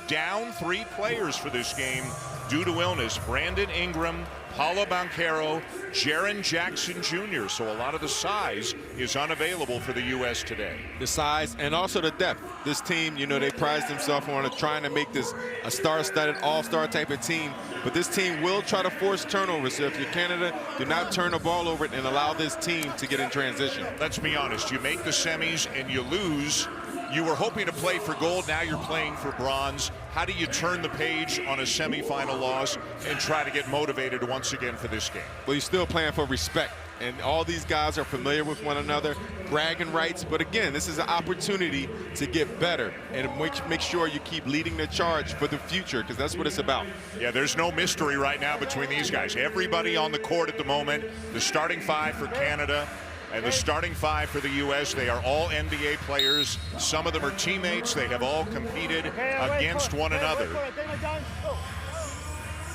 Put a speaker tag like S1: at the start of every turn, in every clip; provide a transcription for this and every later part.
S1: down 3 players for this game due to illness. Brandon Ingram, Paulo Banchero, Jaren Jackson Jr. So a lot of the size is unavailable for the U.S. today.
S2: The size and also the depth. This team, you know, they pride themselves on trying to make this a star-studded, all-star type of team. But this team will try to force turnovers. So if you're Canada, do not turn the ball over and allow this team to get in transition.
S1: Let's be honest. You make the semis and you lose. You were hoping to play for gold. Now you're playing for bronze. How do you turn the page on a semifinal loss and try to get motivated once again for this game?
S2: Well, you're still playing for respect. And all these guys are familiar with one another, bragging rights. But again, this is an opportunity to get better and make sure you keep leading the charge for the future, because that's what it's about.
S1: Yeah, there's no mystery right now between these guys. Everybody on the court at the moment, the starting 5 for Canada and the starting 5 for the U.S., they are all NBA players. Some of them are teammates. They have all competed against one another.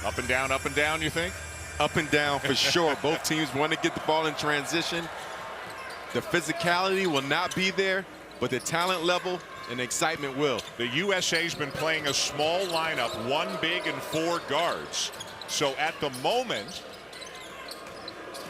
S1: Up and down, you think?
S2: Up and down for sure. Both teams want to get the ball in transition. The physicality will not be there, but the talent level and excitement will.
S1: The USA's been playing a small lineup, 1 big and 4 guards. So at the moment,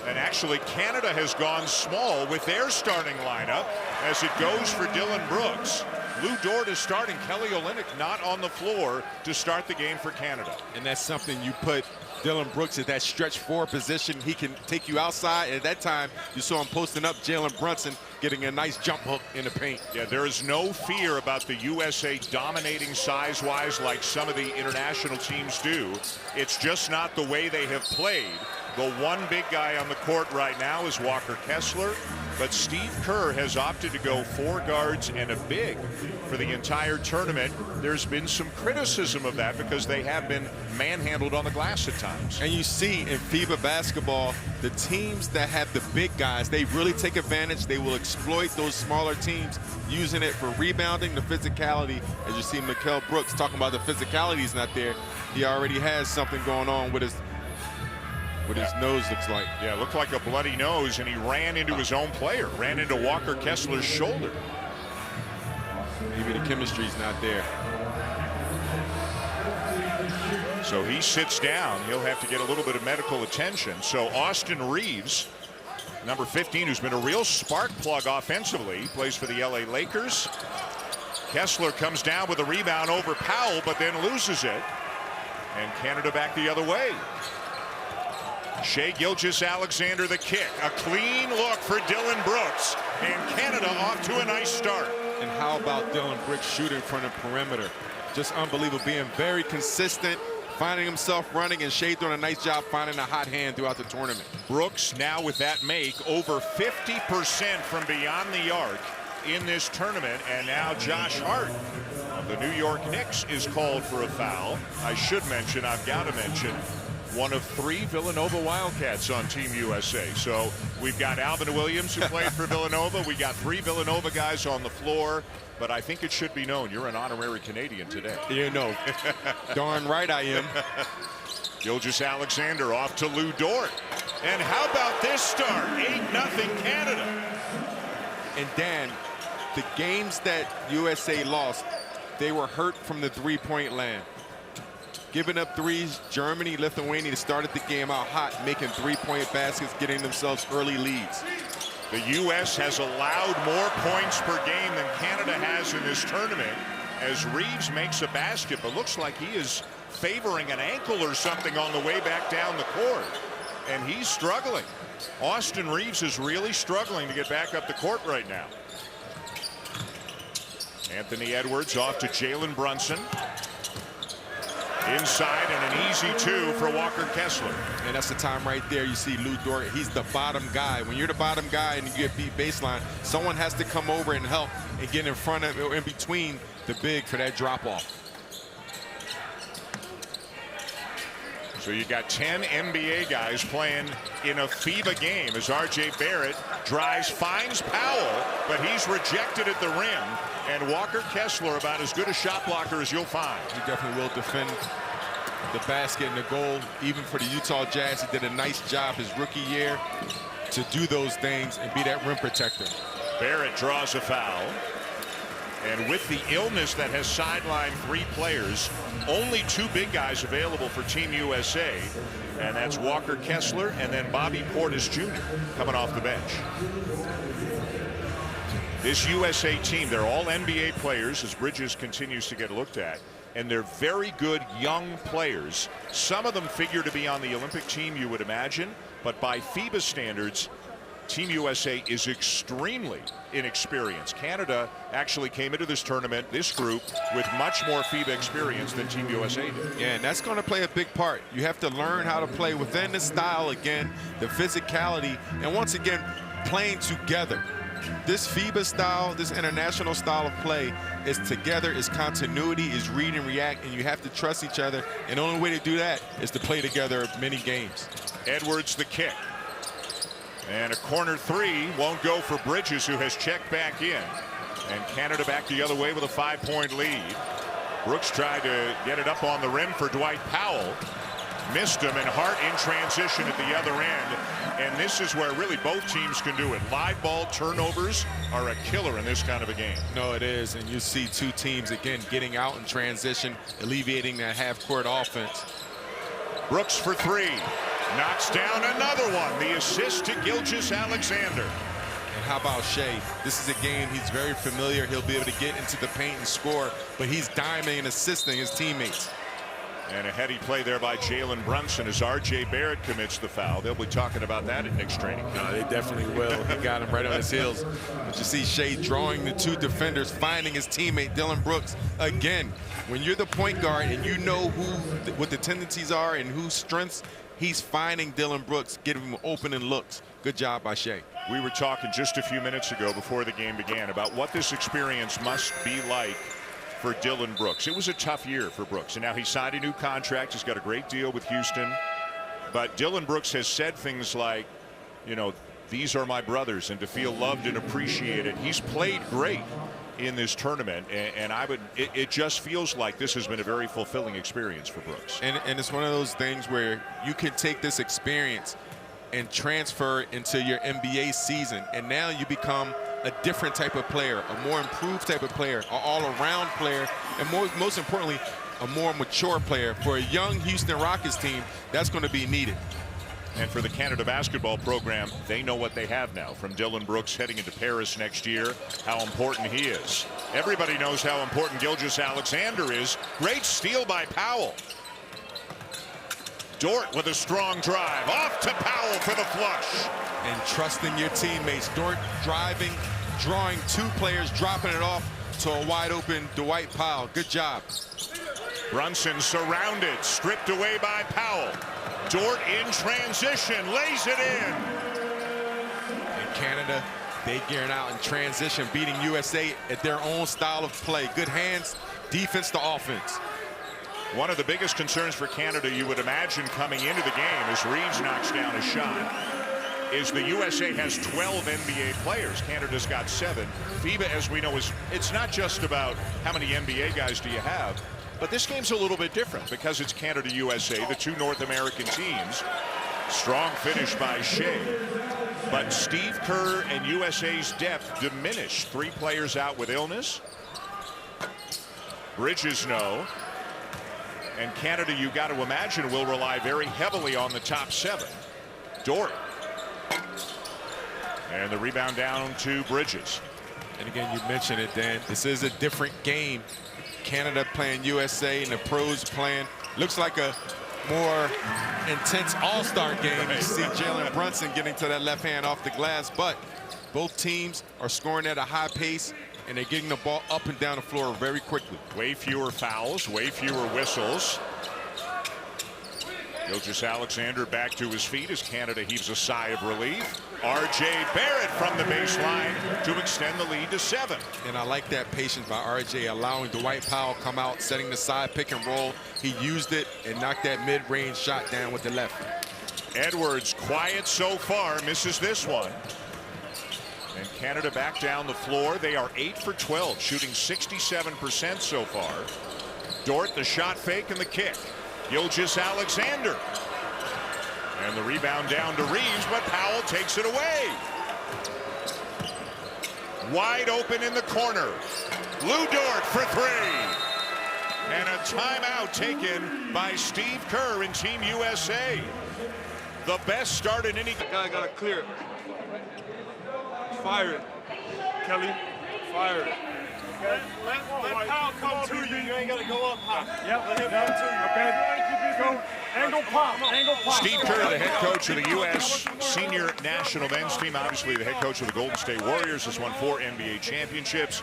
S1: and actually Canada has gone small with their starting lineup as it goes for Dylan Brooks. Lou Dort is starting. Kelly Olynyk not on the floor to start the game for Canada.
S2: And that's something you put Dylan Brooks at that stretch 4 position. He can take you outside. And at that time, you saw him posting up Jalen Brunson, getting a nice jump hook in the paint.
S1: Yeah, there is no fear about the USA dominating size-wise like some of the international teams do. It's just not the way they have played. The one big guy on the court right now is Walker Kessler, but Steve Kerr has opted to go 4 guards and a big for the entire tournament. There's been some criticism of that because they have been manhandled on the glass at times.
S2: And you see in FIBA basketball, the teams that have the big guys, they really take advantage. They will exploit those smaller teams, using it for rebounding, the physicality. As you see Mikal Brooks talking about the physicality is not there. He already has something going on with his nose, looks like.
S1: Yeah, looked like a bloody nose, and he ran into his own player, ran into Walker Kessler's shoulder.
S2: Maybe the chemistry's not there.
S1: So he sits down. He'll have to get a little bit of medical attention. So Austin Reeves, number 15, who's been a real spark plug offensively, plays for the LA Lakers. Kessler comes down with a rebound over Powell, but then loses it. And Canada back the other way. Shai Gilgeous-Alexander the kick. A clean look for Dylan Brooks. And Canada off to a nice start.
S2: And how about Dylan Brooks shooting from the perimeter? Just unbelievable, being very consistent, finding himself running, and Shai doing a nice job finding a hot hand throughout the tournament.
S1: Brooks now with that make over 50% from beyond the arc in this tournament. And now Josh Hart of the New York Knicks is called for a foul. I've got to mention, one of 3 Villanova Wildcats on Team USA. So we've got Alvin Williams, who played for Villanova. We got 3 Villanova guys on the floor. But I think it should be known you're an honorary Canadian today.
S2: You know, darn right I am.
S1: Gilgeous-Alexander off to Lou Dort. And how about this start? 8-0 Canada.
S2: And Dan, the games that USA lost, they were hurt from the 3-point land. Giving up threes, Germany, Lithuania started the game out hot, making 3-point baskets, getting themselves early leads.
S1: The U.S. has allowed more points per game than Canada has in this tournament as Reeves makes a basket, but looks like he is favoring an ankle or something on the way back down the court. And he's struggling. Austin Reeves is really struggling to get back up the court right now. Anthony Edwards off to Jalen Brunson. Inside, and an easy 2 for Walker Kessler.
S2: And that's the time right there you see Lou Dort. He's the bottom guy. When you're the bottom guy and you get beat baseline, someone has to come over and help and get in front of or in between the big for that drop off.
S1: So you got 10 NBA guys playing in a FIBA game as R.J. Barrett drives, finds Powell, but he's rejected at the rim. And Walker Kessler, about as good a shot blocker as you'll find.
S2: He definitely will defend the basket and the goal. Even for the Utah Jazz, he did a nice job his rookie year to do those things and be that rim protector.
S1: Barrett draws a foul. And with the illness that has sidelined 3 players, only 2 big guys available for Team USA, and that's Walker Kessler and then Bobby Portis Jr. coming off the bench. This USA team, they're all NBA players as Bridges continues to get looked at, and they're very good young players. Some of them figure to be on the Olympic team, you would imagine, but by FIBA standards, Team USA is extremely inexperienced. Canada actually came into this tournament, this group, with much more FIBA experience than Team USA did.
S2: Yeah, and that's going to play a big part. You have to learn how to play within the style again, the physicality, and once again, playing together. This FIBA style, this international style of play is together, is continuity, is read and react, and you have to trust each other. And the only way to do that is to play together many games.
S1: Edwards the kick. And a corner 3 won't go for Bridges, who has checked back in. And Canada back the other way with a 5-point lead. Brooks tried to get it up on the rim for Dwight Powell. Missed him, and Hart in transition at the other end. And this is where really both teams can do it. Live ball turnovers are a killer in this kind of a game.
S2: No, it is. And you see 2 teams, again, getting out in transition, alleviating that half-court offense.
S1: Brooks for 3. Knocks down another one. The assist to Gilgeous-Alexander.
S2: And how about Shea? This is a game he's very familiar. He'll be able to get into the paint and score, but he's diming and assisting his teammates.
S1: And a heady play there by Jalen Brunson as R.J. Barrett commits the foul. They'll be talking about that at Knicks training.
S2: No, they definitely will. He got him right on his heels. But you see Shea drawing the 2 defenders, finding his teammate Dillon Brooks. Again, when you're the point guard and you know what the tendencies are and whose strengths, he's finding Dillon Brooks, getting him opening looks. Good job by Shea.
S1: We were talking just a few minutes ago before the game began about what this experience must be like for Dillon Brooks. It was a tough year for Brooks, and now he signed a new contract. He's got a great deal with Houston. But Dillon Brooks has said things like, you know, these are my brothers, and to feel loved and appreciated. He's played great in this tournament, and it just feels like this has been a very fulfilling experience for Brooks.
S2: And it's one of those things where you can take this experience and transfer into your NBA season, and now you become a different type of player, a more improved type of player, an all-around player, and most importantly, a more mature player. For a young Houston Rockets team, that's going to be needed.
S1: And for the Canada basketball program, they know what they have now. From Dillon Brooks heading into Paris next year, how important he is. Everybody knows how important Gilgeous-Alexander is. Great steal by Powell. Dort with a strong drive. Off to Powell for the flush.
S2: And trusting your teammates. Dort driving, drawing 2 players, dropping it off to a wide open Dwight Powell. Good job.
S1: Brunson surrounded, stripped away by Powell. Dort in transition, lays it in.
S2: And Canada, they gearing out in transition, beating USA at their own style of play. Good hands, defense to offense.
S1: One of the biggest concerns for Canada, you would imagine, coming into the game as Reeves knocks down a shot, is the USA has 12 NBA players. Canada's got 7. FIBA, as we know, it's not just about how many NBA guys do you have, but this game's a little bit different because it's Canada-USA, the 2 North American teams. Strong finish by Shea. But Steve Kerr and USA's depth diminished. 3 players out with illness. Bridges no. And Canada, you got to imagine, will rely very heavily on the top 7. Dort. And the rebound down to Bridges.
S2: And again, you mentioned it, Dan. This is a different game. Canada playing USA and the pros playing. Looks like a more intense all-star game. You see Jalen Brunson getting to that left hand off the glass, but both teams are scoring at a high pace, and they're getting the ball up and down the floor very quickly.
S1: Way fewer fouls, way fewer whistles. Gilgeous-Alexander back to his feet as Canada heaves a sigh of relief. R.J. Barrett from the baseline to extend the lead to 7.
S2: And I like that patience by R.J. allowing Dwight Powell come out, setting the side pick and roll. He used it and knocked that mid-range shot down with the left.
S1: Edwards, quiet so far, misses this one. And Canada back down the floor. They are 8 for 12, shooting 67% so far. Dort, the shot fake and the kick. Gilgeous-Alexander. And the rebound down to Reeves, but Powell takes it away. wide open in the corner. Lou Dort for three. And a timeout taken by Steve Kerr in Team USA. The best start in any...
S3: Guy gotta clear it. Fire it. Kelly, fire it.
S4: Let Powell come to you. You ain't got to go up high.
S3: Yep, let him come to you. Okay. Go. Angle pop. Angle pop.
S1: Steve Kerr, the head coach of the U.S. senior national men's team, obviously the head coach of the Golden State Warriors, has won 4 NBA championships.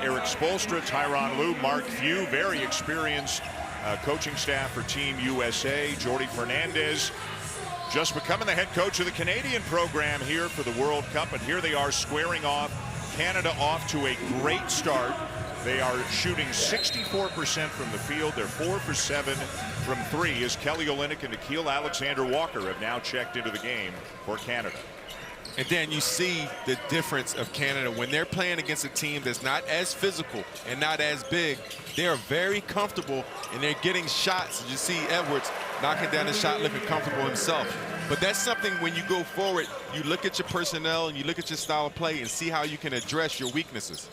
S1: Eric Spoelstra, Tyronn Lue, Mark Few, very experienced coaching staff for Team USA. Jordi Fernandez just becoming the head coach of the Canadian program here for the World Cup, and here they are squaring off. Canada off to a great start. They are shooting 64% from the field. They're 4 for 7 from 3 as Kelly Olynyk and Nickeil Alexander-Walker have now checked into the game for Canada.
S2: And then you see the difference of Canada when they're playing against a team that's not as physical and not as big. They are very comfortable and they're getting shots. You see Edwards knocking down the shot, looking comfortable himself. But that's something when you go forward, you look at your personnel and you look at your style of play and see how you can address your weaknesses.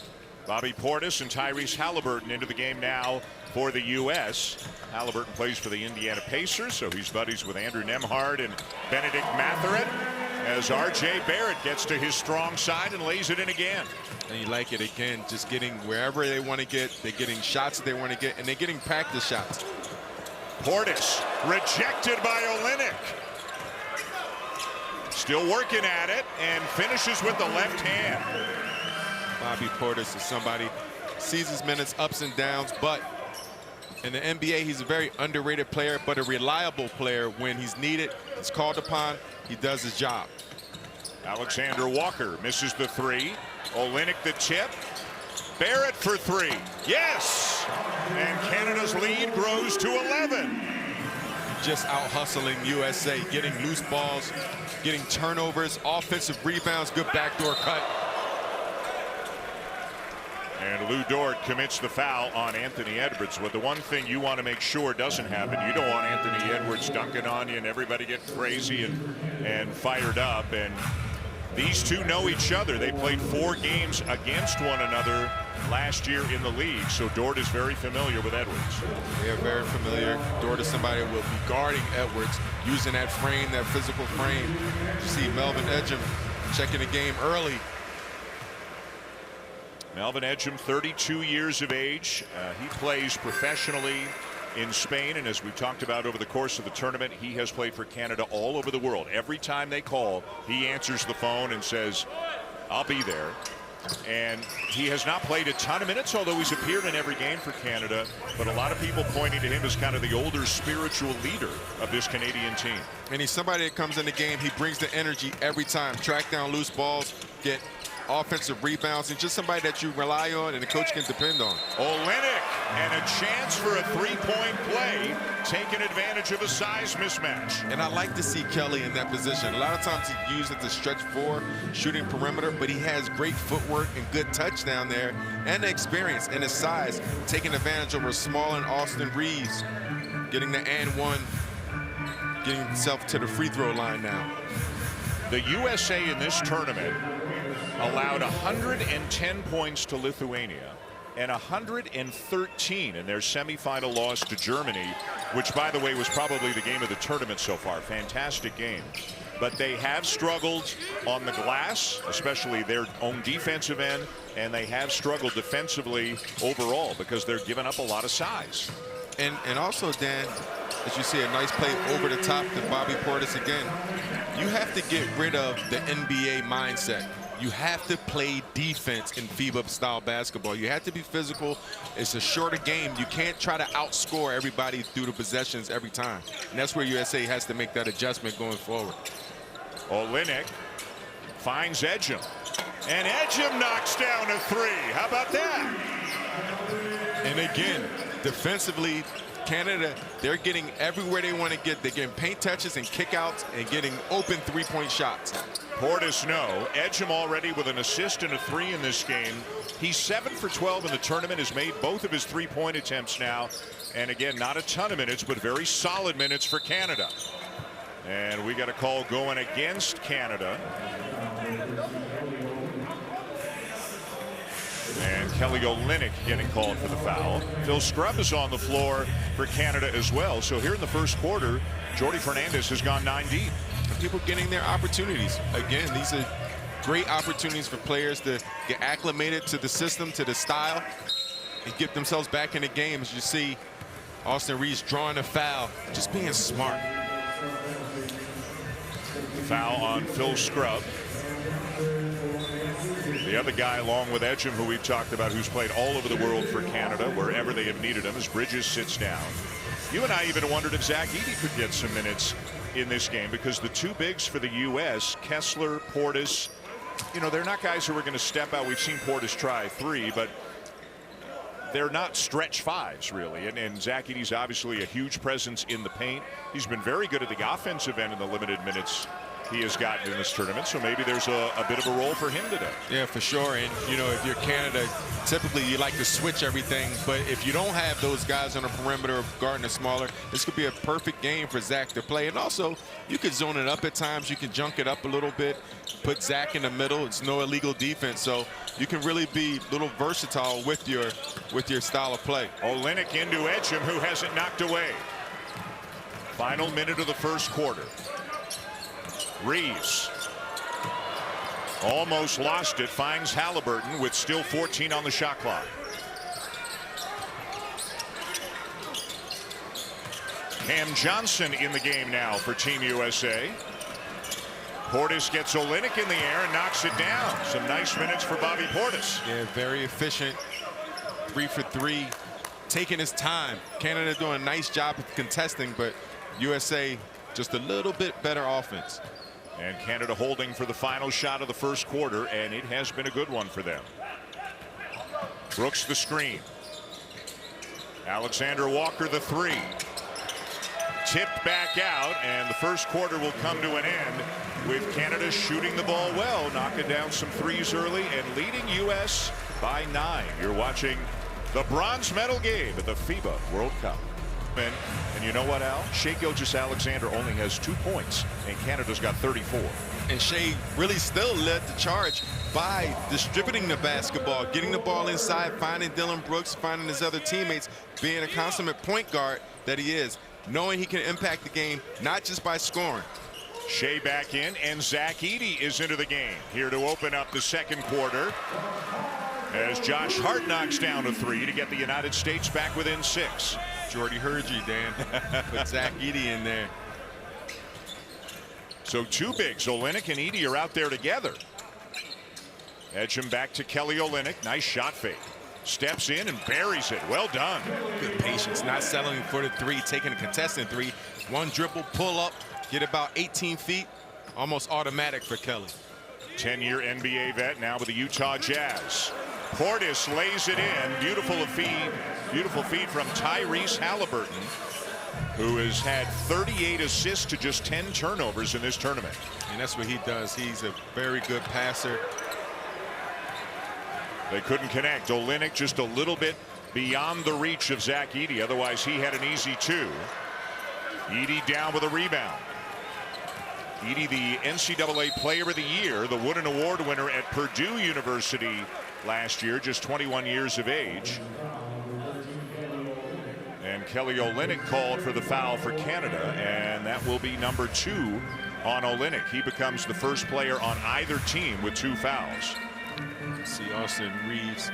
S1: Bobby Portis and Tyrese Halliburton into the game now for the U.S. Halliburton plays for the Indiana Pacers, so he's buddies with Andrew Nembhard and Benedict Mathurin as R.J. Barrett gets to his strong side and lays it in again.
S2: And you like it again, just getting wherever they want to get. They're getting shots that they want to get, and they're getting practice shots.
S1: Portis rejected by Olynyk. Still working at it and finishes with the left hand.
S2: Bobby Portis is somebody, sees his minutes, ups and downs, but in the NBA, he's a very underrated player, but a reliable player. When he's needed, he's called upon, he does his job.
S1: Alexander Walker misses the three. Olynyk the tip. Barrett for three. Yes! And Canada's lead grows to 11.
S2: Just out hustling USA, getting loose balls, getting turnovers, offensive rebounds, good backdoor cut.
S1: And Lou Dort commits the foul on Anthony Edwards. But the one thing you want to make sure doesn't happen, you don't want Anthony Edwards dunking on you and everybody get crazy and fired up. And these two know each other. They played 4 games against one another last year in the league. So Dort is very familiar with Edwards.
S2: They are very familiar. Dort is somebody who will be guarding Edwards, using that frame, that physical frame. You see Melvin Ejim checking the game early.
S1: Melvin Ejim, 32 years of age. He plays professionally in Spain, and as we've talked about over the course of the tournament, he has played for Canada all over the world. Every time they call, he answers the phone and says, I'll be there. And he has not played a ton of minutes, although he's appeared in every game for Canada. But a lot of people pointing to him as kind of the older spiritual leader of this Canadian team.
S2: And he's somebody that comes in the game, he brings the energy every time. Track down loose balls, get offensive rebounds, and just somebody that you rely on and the coach can depend on.
S1: Olynyk, and a chance for a three-point play, taking advantage of a size mismatch.
S2: And I like to see Kelly in that position. A lot of times he's used as a stretch 4, shooting perimeter, but he has great footwork and good touch down there, and the experience and his size, taking advantage over small and Austin Reeves, getting the and one, getting himself to the free throw line now.
S1: The USA in this tournament allowed 110 points to Lithuania and 113 in their semifinal loss to Germany, which, by the way, was probably the game of the tournament so far. Fantastic game. But they have struggled on the glass, especially their own defensive end, and they have struggled defensively overall because they're giving up a lot of size.
S2: And also, Dan, as you see a nice play over the top to Bobby Portis again, you have to get rid of the NBA mindset. You have to play defense in FIBA style basketball. You have to be physical. It's a shorter game. You can't try to outscore everybody through the possessions every time. And that's where USA has to make that adjustment going forward.
S1: Olynyk finds Ejim. And Ejim knocks down a three. How about that?
S2: And again, defensively, Canada, they're getting everywhere they want to get. They're getting paint touches and kickouts and getting open three-point shots.
S1: Portis, no. Ejim already with an assist and a 3 in this game. He's 7 for 12 in the tournament, has made both of his three-point attempts now. And again, not a ton of minutes, but very solid minutes for Canada. And we got a call going against Canada. Kelly Olynyk getting called for the foul. Phil Scrubb is on the floor for Canada as well. So here in the first quarter, Jordi Fernandez has gone 9 deep.
S2: And people getting their opportunities. Again, these are great opportunities for players to get acclimated to the system, to the style, and get themselves back in the game. As you see, Austin Reeves drawing a foul, just being smart.
S1: Foul on Phil Scrubb. The other guy, along with Edgem, who we've talked about, who's played all over the world for Canada, wherever they have needed him, as Bridges sits down. You and I even wondered if Zach Edey could get some minutes in this game, because the two bigs for the U.S., Kessler, Portis, you know, they're not guys who are going to step out. We've seen Portis try 3, but they're not stretch 5s, really. And Zach Edey's obviously a huge presence in the paint. He's been very good at the offensive end in the limited minutes he has gotten in this tournament, so maybe there's a bit of a role for him today.
S2: Yeah, for sure. And you know, if you're Canada, typically you like to switch everything, but if you don't have those guys on the perimeter guarding the smaller, this could be a perfect game for Zach to play. And also, you could zone it up at times. You can junk it up a little bit, put Zach in the middle. It's no illegal defense, so you can really be a little versatile with your style of play.
S1: Olynyk into Edgem, who hasn't knocked away. Final minute of the first quarter. Reeves almost lost it, finds Halliburton with still 14 on the shot clock. Cam Johnson in the game now for Team USA. Portis gets Olynyk in the air and knocks it down. Some nice minutes for Bobby Portis.
S2: Yeah, very efficient. 3 for 3, taking his time. Canada doing a nice job of contesting, but USA just a little bit better offense.
S1: And Canada holding for the final shot of the first quarter, and it has been a good one for them. Brooks the screen. Alexander Walker the 3. Tipped back out, and the first quarter will come to an end with Canada shooting the ball well, knocking down some 3s early and leading U.S. by 9. You're watching the bronze medal game at the FIBA World Cup. And you know what, Al? Shai Gilgeous-Alexander only has 2 points, and Canada's got 34.
S2: And Shai really still led the charge by distributing the basketball, getting the ball inside, finding Dylan Brooks, finding his other teammates, being a consummate point guard that he is, knowing he can impact the game, not just by scoring.
S1: Shai back in, and Zach Edey is into the game, here to open up the second quarter, as Josh Hart knocks down a 3 to get the United States back within 6.
S2: Jordy heard you, Dan. Put Zach Edey in there.
S1: So 2 bigs, Olynyk and Edey, are out there together. Edgem back to Kelly Olynyk. Nice shot fake. Steps in and buries it. Well done.
S2: Good patience, not settling for the 3, taking a contested 3. 1 dribble, pull up, get about 18 feet. Almost automatic for Kelly.
S1: 10-year NBA vet, now with the Utah Jazz. Portis lays it in. Beautiful feed from Tyrese Halliburton, who has had 38 assists to just 10 turnovers in this tournament.
S2: And that's what he does. He's a very good passer.
S1: They couldn't connect. Olynyk just a little bit beyond the reach of Zach Edey. Otherwise, he had an easy 2. Edey down with a rebound. Edey, the NCAA Player of the Year, the Wooden Award winner at Purdue University last year, just 21 years of age. And Kelly Olynyk called for the foul for Canada, and that will be number 2 on Olynyk. He becomes the first player on either team with 2 fouls.
S2: See Austin Reeves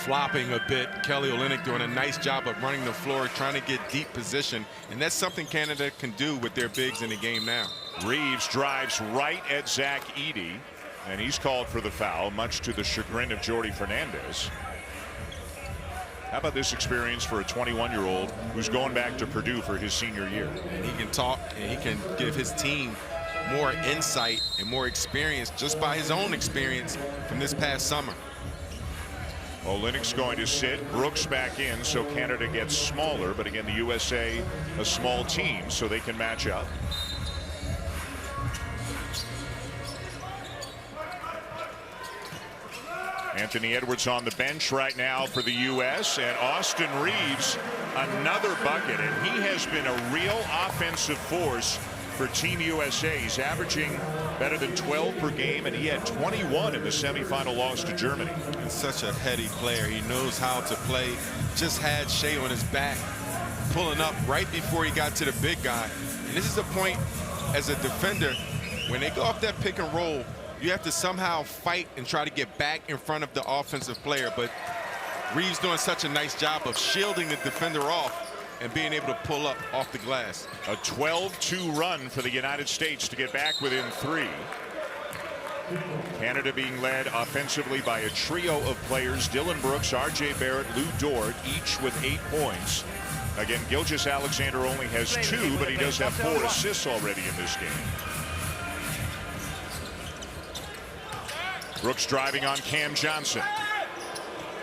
S2: flopping a bit. Kelly Olynyk doing a nice job of running the floor, trying to get deep position, and that's something Canada can do with their bigs in the game now.
S1: Reeves drives right at Zach Edey, and he's called for the foul, much to the chagrin of Jordi Fernandez. How about this experience for a 21-year-old who's going back to Purdue for his senior year?
S2: And he can talk, and he can give his team more insight and more experience just by his own experience from this past summer.
S1: Olynyk's going to sit. Brooks back in, so Canada gets smaller. But again, the USA, a small team, so they can match up. Anthony Edwards on the bench right now for the U.S. and Austin Reeves, another bucket, and he has been a real offensive force for Team USA. He's averaging better than 12 per game, and he had 21 in the semifinal loss to Germany.
S2: And such a heady player. He knows how to play. Just had Shea on his back, pulling up right before he got to the big guy. And this is the point as a defender, when they go off that pick and roll, you have to somehow fight and try to get back in front of the offensive player. But Reeves doing such a nice job of shielding the defender off and being able to pull up off the glass.
S1: A 12-2 run for the United States to get back within 3. Canada being led offensively by a trio of players: Dylan Brooks, R.J. Barrett, Lou Dort, each with 8 points. Again, Gilgeous-Alexander only has 2, but he does have 4 assists already in this game. Brooks driving on Cam Johnson.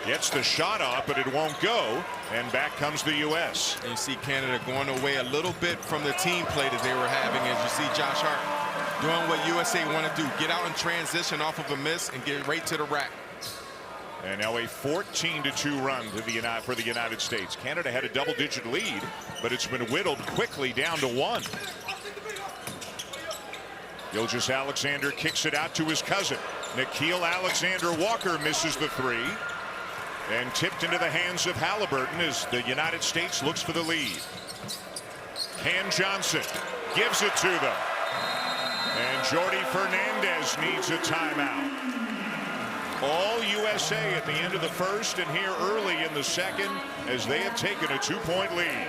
S1: Gets the shot off, but it won't go. And back comes the U.S.
S2: And you see Canada going away a little bit from the team play that they were having, as you see Josh Hart doing what USA want to do. Get out in transition off of a miss and get right to the rack.
S1: And now a 14-2 run to for the United States. Canada had a double-digit lead, but it's been whittled quickly down to 1. Gilgeous-Alexander kicks it out to his cousin. Nickeil Alexander-Walker misses the 3. And tipped into the hands of Halliburton as the United States looks for the lead. Cam Johnson gives it to them. And Jordi Fernandez needs a timeout. All USA at the end of the first and here early in the second as they have taken a 2-point lead.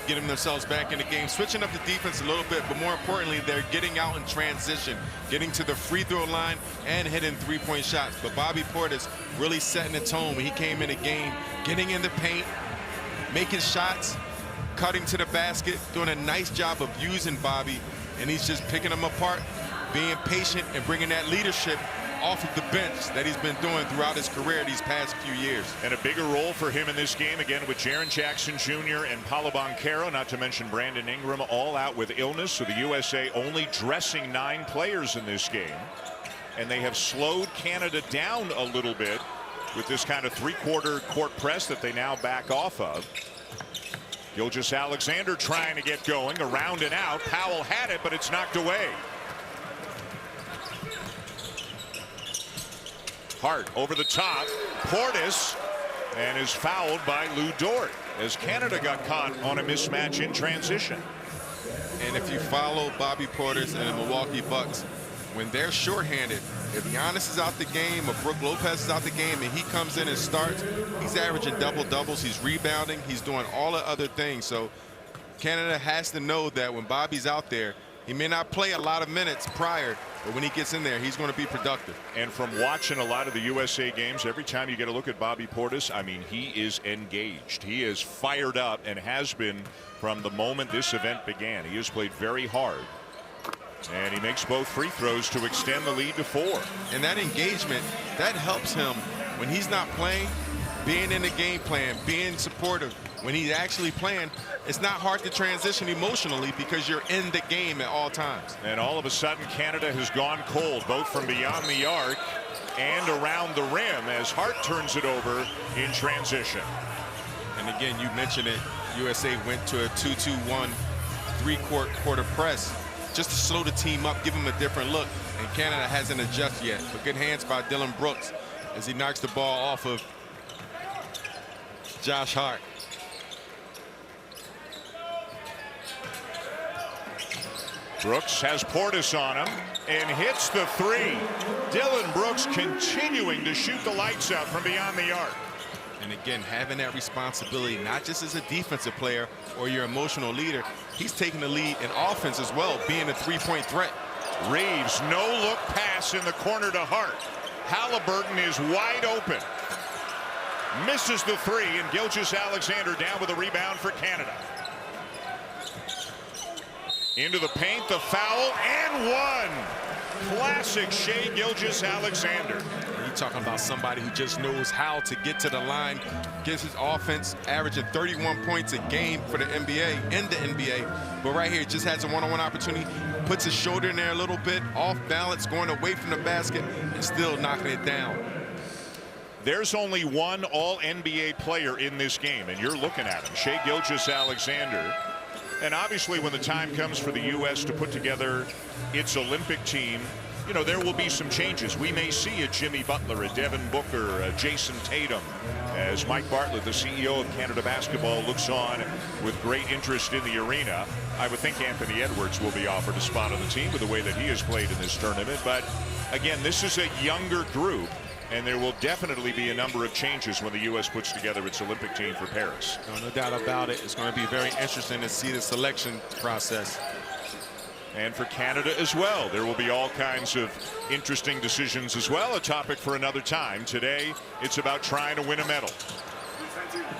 S2: Getting themselves back in the game, switching up the defense a little bit, but more importantly, they're getting out in transition, getting to the free throw line and hitting 3-point shots. But Bobby Portis really setting the tone when he came in the game, getting in the paint, making shots, cutting to the basket, doing a nice job of using Bobby, and he's just picking them apart, being patient and bringing that leadership off of the bench that he's been doing throughout his career these past few years.
S1: And a bigger role for him in this game, again, with Jaren Jackson Jr. and Paolo Banchero, not to mention Brandon Ingram, all out with illness. So the USA only dressing 9 players in this game. And they have slowed Canada down a little bit with this kind of 3-quarter court press that they now back off of. Gilgeous-Alexander trying to get going, around and out. Powell had it, but it's knocked away. Hart over the top. Portis, and is fouled by Lou Dort as Canada got caught on a mismatch in transition.
S2: And if you follow Bobby Portis and the Milwaukee Bucks, when they're shorthanded, if Giannis is out the game or Brook Lopez is out the game and he comes in and starts, he's averaging double-doubles, he's rebounding, he's doing all the other things. So Canada has to know that when Bobby's out there, he may not play a lot of minutes prior, but when he gets in there, he's going to be productive.
S1: And from watching a lot of the USA games, every time you get a look at Bobby Portis, I mean, he is engaged. He is fired up and has been from the moment this event began. He has played very hard. And he makes both free throws to extend the lead to 4.
S2: And that engagement, that helps him when he's not playing, being in the game plan, being supportive. When he's actually playing, it's not hard to transition emotionally because you're in the game at all times.
S1: And all of a sudden, Canada has gone cold, both from beyond the arc and around the rim as Hart turns it over in transition.
S2: And again, you mentioned it, USA went to a 2-2-1 3-quarter press just to slow the team up, give them a different look. And Canada hasn't adjusted yet. But good hands by Dylan Brooks as he knocks the ball off of Josh Hart.
S1: Brooks has Portis on him and hits the 3. Dylan Brooks continuing to shoot the lights out from beyond the arc.
S2: And again, having that responsibility, not just as a defensive player or your emotional leader, he's taking the lead in offense as well, being a 3-point threat.
S1: Reeves, no-look pass in the corner to Hart. Halliburton is wide open. Misses the 3, and Gilgeous-Alexander down with a rebound for Canada. Into the paint, the foul, and 1. Classic Shai Gilgeous-Alexander.
S2: You're talking about somebody who just knows how to get to the line, gets his offense, averaging 31 points a game for the NBA, in the NBA. But right here, just has a one-on-one opportunity, puts his shoulder in there a little bit, off balance, going away from the basket, and still knocking it down.
S1: There's only one All-NBA player in this game, and you're looking at him, Shai Gilgeous-Alexander. And obviously, when the time comes for the U.S. to put together its Olympic team, you know, there will be some changes. We may see a Jimmy Butler, a Devin Booker, a Jason Tatum, as Mike Bartlett, the CEO of Canada Basketball, looks on with great interest in the arena. I would think Anthony Edwards will be offered a spot on the team with the way that he has played in this tournament. But again, this is a younger group, and there will definitely be a number of changes when the U.S. puts together its Olympic team for Paris.
S2: No doubt about it. It's going to be very interesting to see the selection process.
S1: And for Canada as well, there will be all kinds of interesting decisions as well. A topic for another time. Today, it's about trying to win a medal.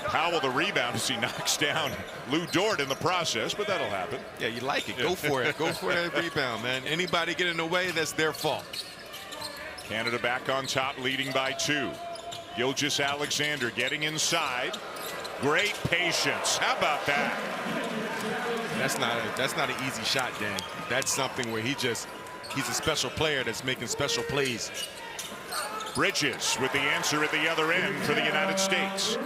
S1: Powell the rebound as he knocks down Lou Dort in the process, but that'll happen.
S2: Yeah, you like it. Go for it. Go for that rebound, man. Anybody get in the way, that's their fault.
S1: Canada back on top, leading by 2. Gilgeous-Alexander getting inside. Great patience. How about that?
S2: That's not an easy shot, Dan. That's something where he's a special player that's making special plays.
S1: Bridges with the answer at the other end for the United States.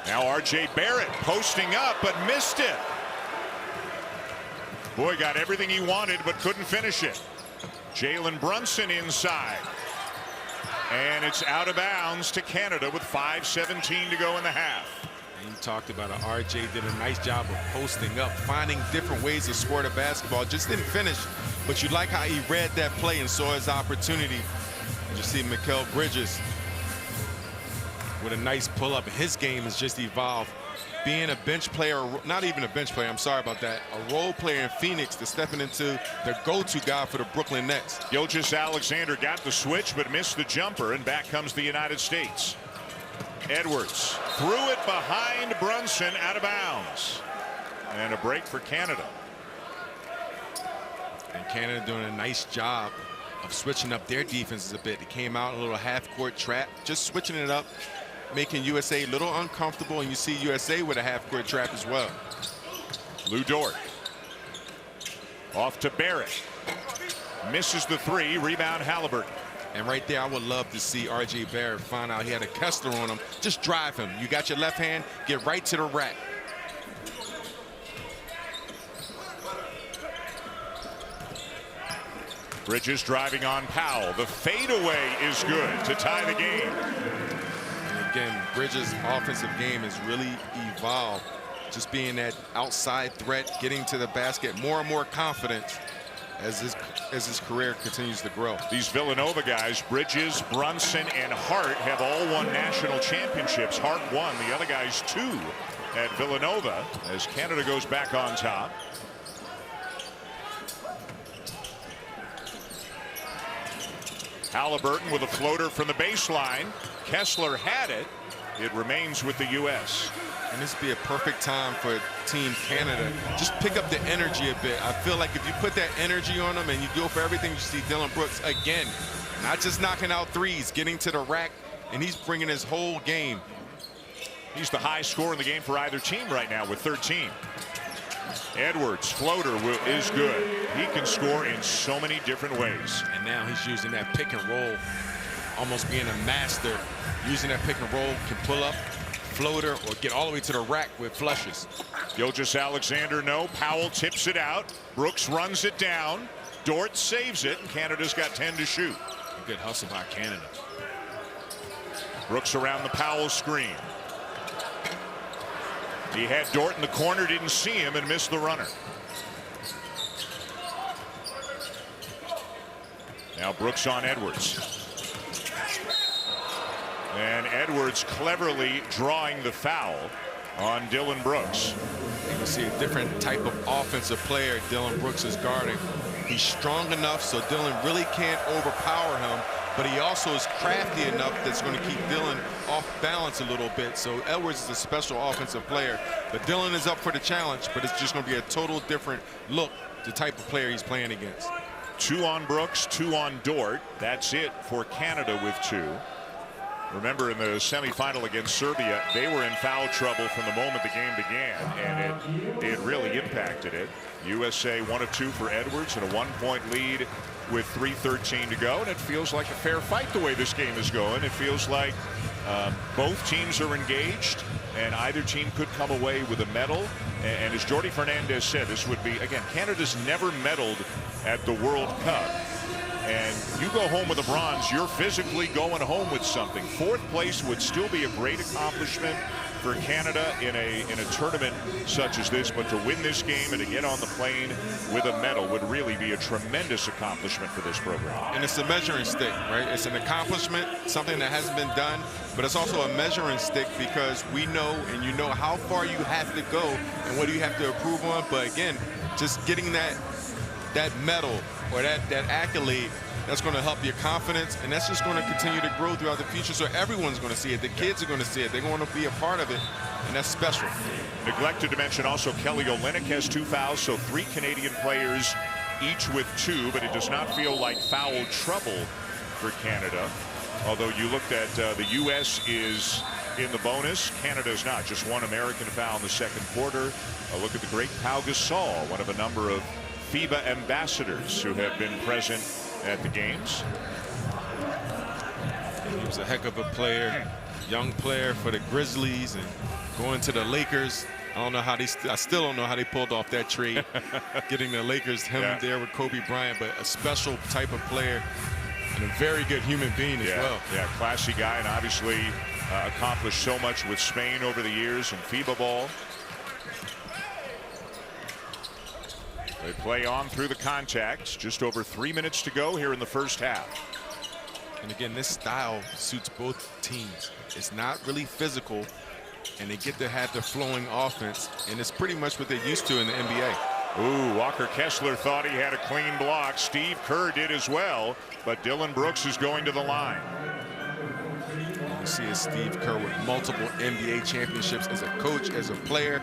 S1: Now R.J. Barrett posting up, but missed it. Boy, got everything he wanted, but couldn't finish it. Jalen Brunson inside. And it's out of bounds to Canada with 5:17 to go in the half.
S2: You talked about it. RJ did a nice job of posting up, finding different ways to score the basketball. Just didn't finish, but you like how he read that play and saw his opportunity. You see Mikal Bridges with a nice pull-up. His game has just evolved. Being a bench player, not even a bench player, I'm sorry about that, a role player in Phoenix to stepping into the go-to guy for the Brooklyn Nets.
S1: Gilgeous-Alexander got the switch but missed the jumper, and back comes the United States. Edwards threw it behind Brunson, out of bounds. And a break for Canada.
S2: And Canada doing a nice job of switching up their defenses a bit. They came out a little half-court trap, just switching it up, making USA a little uncomfortable, and you see USA with a half-court trap as well.
S1: Lou Dort. Off to Barrett. Misses the 3. Rebound Halliburton.
S2: And right there, I would love to see R.J. Barrett find out he had a Kessler on him. Just drive him. You got your left hand, get right to the rack.
S1: Bridges driving on Powell. The fadeaway is good to tie the game.
S2: And again, Bridges' offensive game has really evolved. Just being that outside threat, getting to the basket, more and more confidence as his career continues to grow.
S1: These Villanova guys, Bridges, Brunson, and Hart, have all won national championships. Hart won, the other guys 2 at Villanova, as Canada goes back on top. Halliburton with a floater from the baseline. Kessler had it. It remains with the U.S.
S2: And this would be a perfect time for Team Canada. Just pick up the energy a bit. I feel like if you put that energy on them and you go for everything, you see Dillon Brooks again, not just knocking out threes, getting to the rack, and he's bringing his whole game.
S1: He's the high scorer in the game for either team right now with 13. Edwards floater is good. He can score in so many different ways.
S2: And now he's using that pick and roll, almost being a master. Using that pick and roll, can pull up, floater, or get all the way to the rack with flushes.
S1: Gilgeous-Alexander, no. Powell tips it out. Brooks runs it down. Dort saves it, and Canada's got 10 to shoot.
S2: A good hustle by Canada.
S1: Brooks around the Powell screen. He had Dort in the corner, didn't see him, and missed the runner. Now Brooks on Edwards. And Edwards cleverly drawing the foul on Dillon Brooks.
S2: You can see a different type of offensive player Dillon Brooks is guarding. He's strong enough so Dillon really can't overpower him, but he also is crafty enough that's going to keep Dillon off balance a little bit. So Edwards is a special offensive player, but Dillon is up for the challenge, but it's just going to be a total different look, the type of player he's playing against.
S1: 2 on Brooks, 2 on Dort. That's it for Canada with 2. Remember, in the semifinal against Serbia, they were in foul trouble from the moment the game began, and it really impacted it. USA 1 of 2 for Edwards, and a 1-point lead with 3:13 to go, and it feels like a fair fight the way this game is going. It feels like both teams are engaged, and either team could come away with a medal. And as Jordi Fernandez said, this would be, again, Canada's never medaled at the World Cup. And you go home with a bronze, you're physically going home with something. Fourth place would still be a great accomplishment for Canada in a tournament such as this, but to win this game and to get on the plane with a medal would really be a tremendous accomplishment for this program.
S2: And it's a measuring stick, right? It's an accomplishment, something that hasn't been done, but it's also a measuring stick because we know, and you know how far you have to go and what do you have to improve on. But again, just getting that medal or that accolade, that's going to help your confidence, and that's just going to continue to grow throughout the future. So everyone's going to see it. The kids are going to see it. They're going to be a part of it, and that's special.
S1: Neglected to mention also Kelly Olynyk has 2 fouls, so 3 Canadian players each with 2, but it does not feel like foul trouble for Canada. Although you looked at the U.S. is in the bonus, Canada is not. Just 1 American foul in the second quarter. A look at the great Pau Gasol, one of a number of FIBA ambassadors who have been present at the games.
S2: He was a heck of a player, young player for the Grizzlies, and going to the Lakers. I still don't know how they pulled off that trade, getting the Lakers there with Kobe Bryant, but a special type of player and a very good human being as well.
S1: Yeah, classy guy, and obviously accomplished so much with Spain over the years in FIBA ball. They play on through the contacts. Just over 3 minutes to go here in the first half.
S2: And again, this style suits both teams. It's not really physical, and they get to have the flowing offense, and it's pretty much what they're used to in the NBA.
S1: Ooh, Walker Kessler thought he had a clean block. Steve Kerr did as well, but Dylan Brooks is going to the line.
S2: You see a Steve Kerr with multiple NBA championships as a coach, as a player.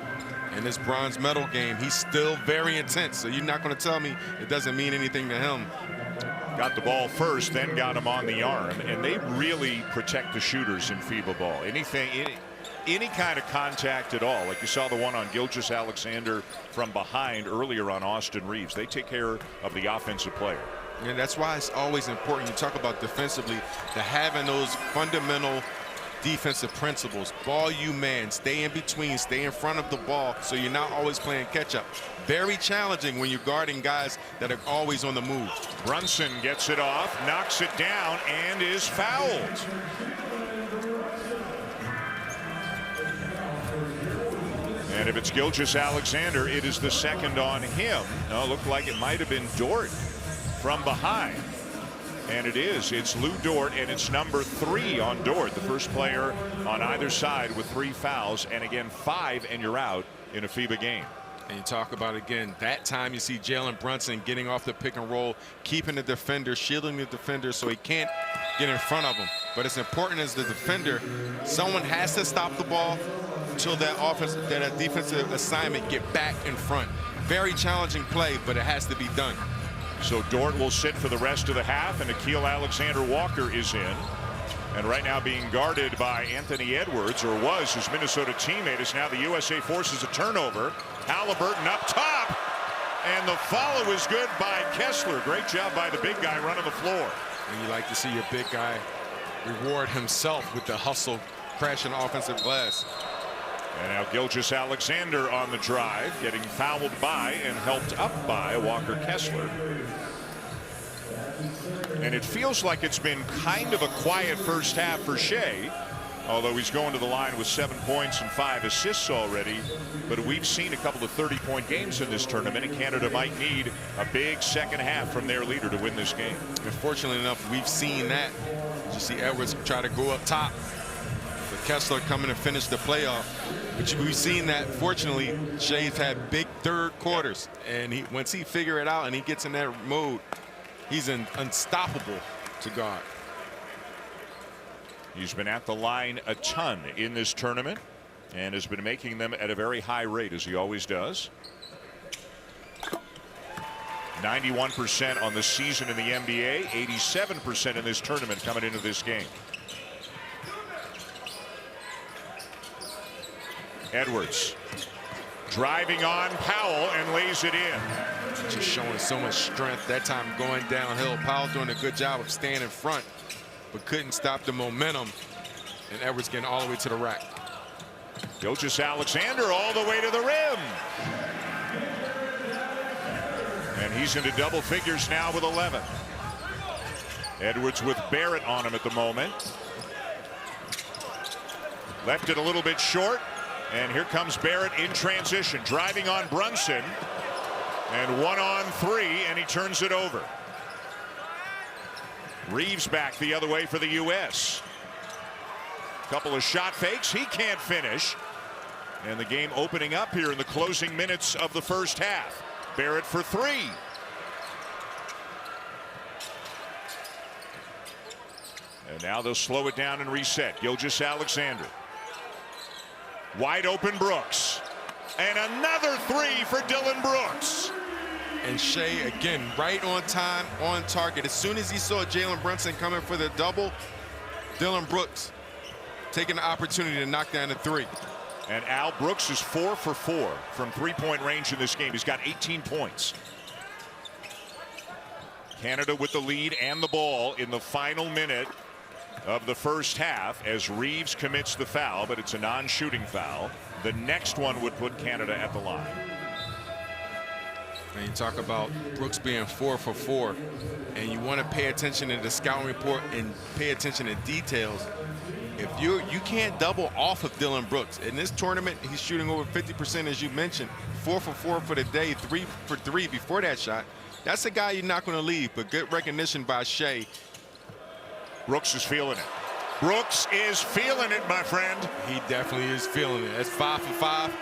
S2: In this bronze medal game, he's still very intense, so you're not going to tell me it doesn't mean anything to him.
S1: Got the ball first, then got him on the arm, and they really protect the shooters in FIBA ball. Any kind of contact at all, like you saw the one on Gilgeous-Alexander from behind earlier on Austin Reeves. They take care of the offensive player.
S2: And that's why it's always important, you talk about defensively, to having those fundamental defensive principles. Ball you man, stay in between, stay in front of the ball, so you're not always playing catch up. Very challenging when you're guarding guys that are always on the move.
S1: Brunson gets it off, knocks it down, and is fouled. And if it's Gilgeous-Alexander, it is the second on him. No, it looked like it might have been Dort from behind. And it is. It's Lou Dort, and it's number 3 on Dort, the first player on either side with 3 fouls, and again 5, and you're out in a FIBA game.
S2: And you talk about, again, that time you see Jalen Brunson getting off the pick and roll, keeping the defender, shielding the defender so he can't get in front of him. But it's important as the defender, someone has to stop the ball until that defensive assignment get back in front. Very challenging play, but it has to be done.
S1: So Dort will sit for the rest of the half, and Nickeil Alexander-Walker is in. And right now being guarded by Anthony Edwards, or was his Minnesota teammate, as now the USA forces a turnover. Halliburton up top, and the follow is good by Kessler. Great job by the big guy running the floor.
S2: And you like to see your big guy reward himself with the hustle, crashing offensive glass.
S1: And now Gilgeous-Alexander on the drive, getting fouled by and helped up by Walker Kessler. And it feels like it's been kind of a quiet first half for Shea, although he's going to the line with 7 points and 5 assists already. But we've seen a couple of 30-point games in this tournament, and Canada might need a big second half from their leader to win this game.
S2: And fortunately enough, we've seen that. You see Edwards try to go up top, but Kessler coming to finish the playoff. But we've seen that, fortunately, Shea's had big third quarters, and once he figure it out and he gets in that mode, he's unstoppable to guard.
S1: He's been at the line a ton in this tournament and has been making them at a very high rate, as he always does. 91% on the season in the NBA, 87% in this tournament coming into this game. Edwards driving on Powell and lays it in.
S2: Just showing so much strength. That time going downhill. Powell doing a good job of staying in front, but couldn't stop the momentum. And Edwards getting all the way to the rack.
S1: Gilgeous-Alexander all the way to the rim. And he's into double figures now with 11. Edwards with Barrett on him at the moment. Left it a little bit short. And here comes Barrett in transition, driving on Brunson. And 1-on-3, and he turns it over. Reeves back the other way for the U.S. Couple of shot fakes. He can't finish. And the game opening up here in the closing minutes of the first half. Barrett for 3. And now they'll slow it down and reset. Gilgeous-Alexander. Wide open Brooks. And another 3 for Dillon Brooks.
S2: And Shea, again, right on time, on target. As soon as he saw Jalen Brunson coming for the double, Dillon Brooks taking the opportunity to knock down the 3.
S1: And Al Brooks is 4 for 4 from three-point range in this game. He's got 18 points. Canada with the lead and the ball in the final minute of the first half as Reeves commits the foul, but it's a non-shooting foul. The next one would put Canada at the line.
S2: And you talk about Brooks being 4 for 4, and you want to pay attention to the scouting report and pay attention to details. If you can't double off of Dillon Brooks in this tournament, he's shooting over 50%, as you mentioned. 4 for 4 for the day, 3 for 3 before that shot. That's a guy you're not going to leave, but good recognition by Shea.
S1: Brooks is feeling it. Brooks is feeling it, my friend.
S2: He definitely is feeling it. That's 5 for 5.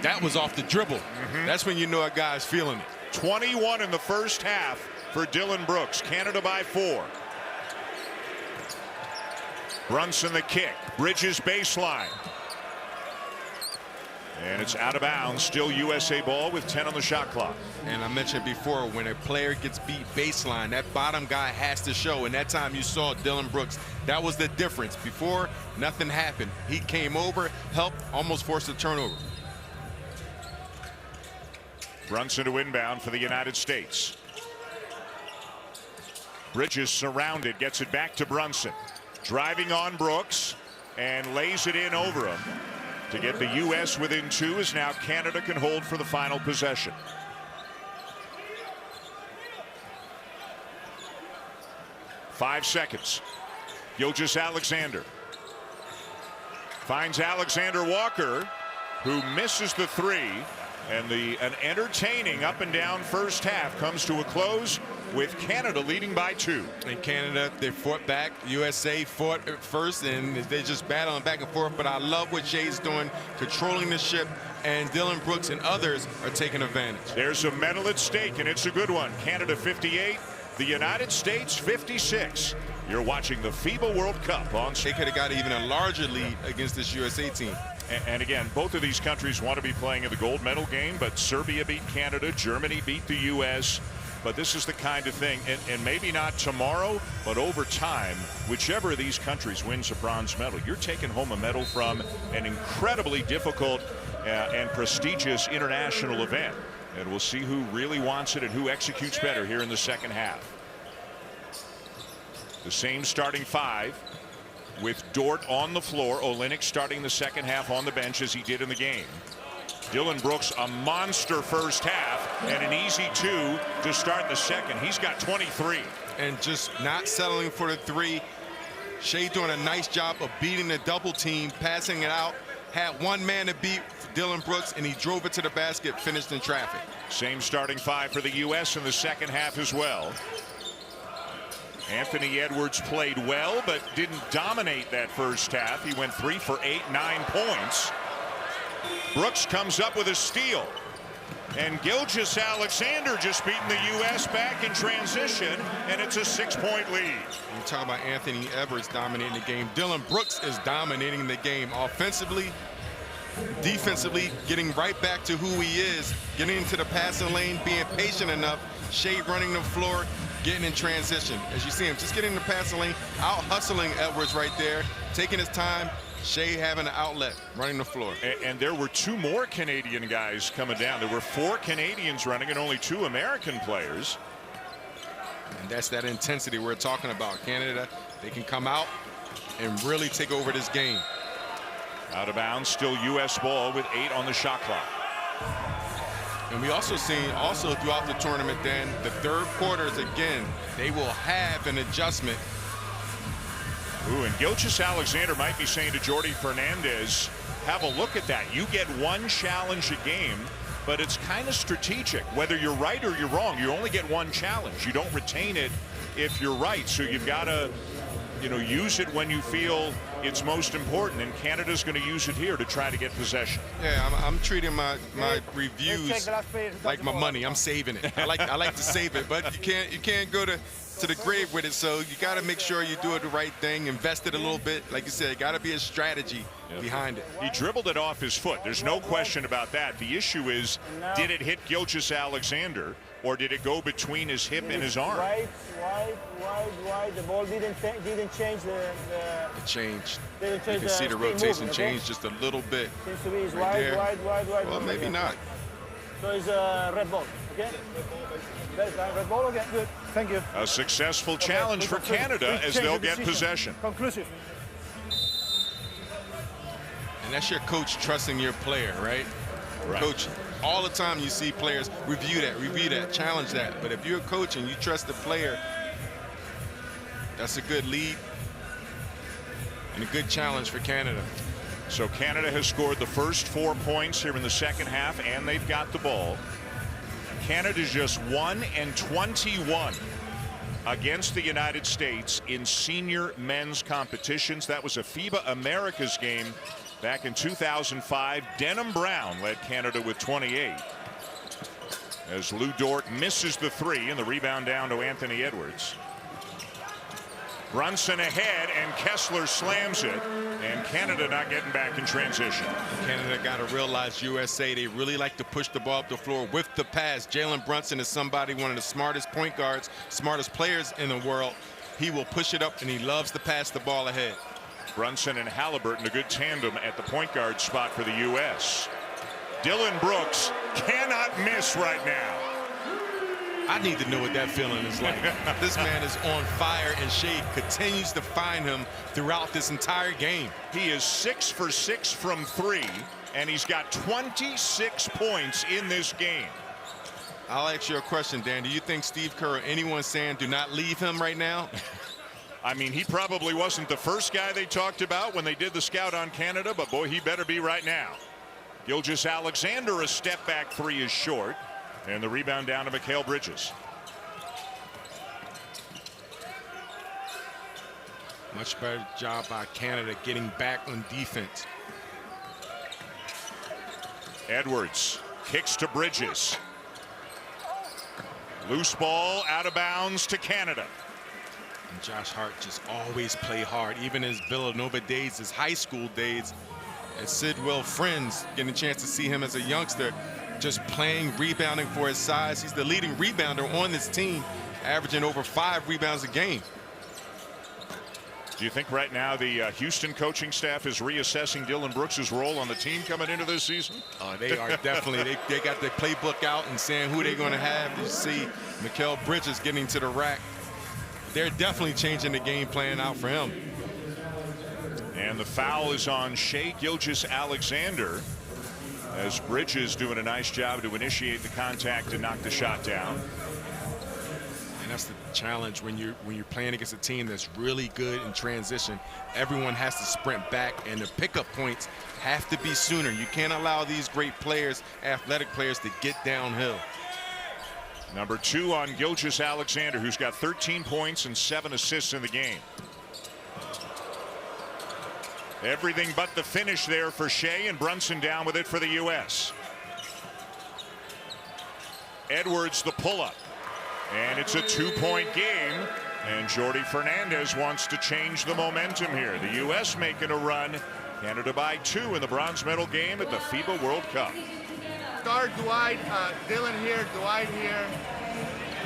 S2: That was off the dribble. That's when you know a guy's feeling it.
S1: 21 in the first half for Dillon Brooks. Canada by 4. Brunson the kick. Bridges baseline. And it's out of bounds. Still USA ball with 10 on the shot clock.
S2: And I mentioned before, when a player gets beat baseline, that bottom guy has to show. And that time you saw Dillon Brooks. That was the difference. Before, nothing happened. He came over, helped, almost forced a turnover.
S1: Brunson to inbound for the United States. Bridges surrounded, gets it back to Brunson. Driving on Brooks and lays it in over him. To get the U.S. within 2 as now Canada can hold for the final possession. Five seconds. Gilgeous-Alexander finds Alexander Walker, who misses the 3. And an entertaining up and down first half comes to a close with Canada leading by 2.
S2: In Canada, they fought back. USA fought at first, and they just battling back and forth. But I love what Shea's doing, controlling the ship, and Dillon Brooks and others are taking advantage.
S1: There's a medal at stake, and it's a good one. Canada 58, the United States 56. You're watching the FIBA World Cup on.
S2: They could have got even a larger lead against this USA team.
S1: And again, both of these countries want to be playing in the gold medal game, but Serbia beat Canada, Germany beat the U.S. But this is the kind of thing, and maybe not tomorrow, but over time, whichever of these countries wins a bronze medal, you're taking home a medal from an incredibly difficult and prestigious international event. And we'll see who really wants it and who executes better here in the second half. The same starting 5. With Dort on the floor, Olynyk starting the second half on the bench as he did in the game. Dillon Brooks, a monster first half and an easy 2 to start the second. He's got 23.
S2: And just not settling for the 3. Shea doing a nice job of beating the double team, passing it out. Had one man to beat Dillon Brooks, and he drove it to the basket, finished in traffic.
S1: Same starting 5 for the U.S. in the second half as well. Anthony Edwards played well, but didn't dominate that first half. He went 3 for 8, 9 points. Brooks comes up with a steal. And Gilgeous-Alexander just beating the U.S. back in transition, and it's a 6-point lead.
S2: You talk about Anthony Edwards dominating the game. Dillon Brooks is dominating the game offensively, defensively, getting right back to who he is, getting into the passing lane, being patient enough. Shea running the floor, getting in transition. As you see him, just getting in the passing lane, out hustling Edwards right there, taking his time. Shea having an outlet, running the floor.
S1: And there were 2 more Canadian guys coming down. There were 4 Canadians running and only 2 American players.
S2: And that's that intensity we're talking about. Canada, they can come out and really take over this game.
S1: Out of bounds, still U.S. ball with 8 on the shot clock.
S2: And we also seen throughout the tournament, then the third quarters again, they will have an adjustment.
S1: Ooh, and Gilgeous-Alexander might be saying to Jordi Fernandez, have a look at that. You get 1 challenge a game, but it's kind of strategic. Whether you're right or you're wrong, you only get 1 challenge. You don't retain it if you're right. So you've got to, use it when you feel it's most important, and Canada's going to use it here to try to get possession.
S2: Yeah, I'm treating my reviews like my money. I'm saving it. I like to save it, but you can't go to the grave with it. So you got to make sure you do it the right thing, invest it a little bit. Like you said, got to be a strategy behind it.
S1: He dribbled it off his foot. There's no question about that. The issue is, did it hit Gilgeous-Alexander, or did it go between his hip and his arm?
S5: Wide. The ball didn't change
S2: It changed. You
S5: You
S2: can see the rotation change just a little bit.
S5: Seems to be it's
S2: right
S5: wide.
S2: Well, maybe not.
S5: So it's a red ball. Okay. Red ball. Okay. Good. Thank you.
S1: A successful challenge for Canada as they'll get possession.
S5: Conclusive.
S2: And that's your coach trusting your player, right? Coach, all the time you see players review that, challenge that. But if you're a coach and you trust the player, that's a good lead and a good challenge for Canada.
S1: So Canada has scored the first 4 points here in the second half, and they've got the ball. Canada's just 1-21 against the United States in senior men's competitions. That was a FIBA Americas game back in 2005. Denham Brown led Canada with 28. As Lou Dort misses the 3, and the rebound down to Anthony Edwards. Brunson ahead, and Kessler slams it, and Canada not getting back in transition.
S2: Canada got to realize USA, they really like to push the ball up the floor with the pass. Jalen Brunson is one of the smartest point guards, smartest players in the world. He will push it up, and he loves to pass the ball ahead.
S1: Brunson and Halliburton, a good tandem at the point guard spot for the U.S. Dylan Brooks cannot miss right now.
S2: I need to know what that feeling is like. This man is on fire, and Shea continues to find him throughout this entire game.
S1: He is 6 for 6 from 3, and he's got 26 points in this game.
S2: I'll ask you a question, Dan. Do you think Steve Kerr or anyone saying do not leave him right now?
S1: I mean, he probably wasn't the first guy they talked about when they did the scout on Canada, but boy, he better be right now. Gilgeous-Alexander, a step back 3 is short, and the rebound down to Mikal Bridges.
S2: Much better job by Canada getting back on defense.
S1: Edwards kicks to Bridges. Loose ball out of bounds to Canada.
S2: And Josh Hart just always play hard, even his Villanova days, his high school days, as Sidwell friends, getting a chance to see him as a youngster, just playing, rebounding for his size. He's the leading rebounder on this team, averaging over 5 rebounds a game.
S1: Do you think right now the Houston coaching staff is reassessing Dylan Brooks' role on the team coming into this season?
S2: They are definitely, they got the playbook out and saying who they're going to have. You see Mikal Bridges getting to the rack. They're definitely changing the game plan out for him.
S1: And the foul is on Shea Gilgeous-Alexander, as Bridges doing a nice job to initiate the contact and knock the shot down.
S2: And that's the challenge when you're playing against a team that's really good in transition. Everyone has to sprint back, and the pickup points have to be sooner. You can't allow these great players, athletic players, to get downhill.
S1: Number 2 on Gilgeous-Alexander, who's got 13 points and 7 assists in the game. Everything but the finish there for Shea, and Brunson down with it for the U.S. Edwards the pull-up. And it's a 2-point game, and Jordi Fernandez wants to change the momentum here. The U.S. making a run. Canada by 2 in the bronze medal game at the FIBA World Cup.
S6: Start Dwight, Dylan here, Dwight here.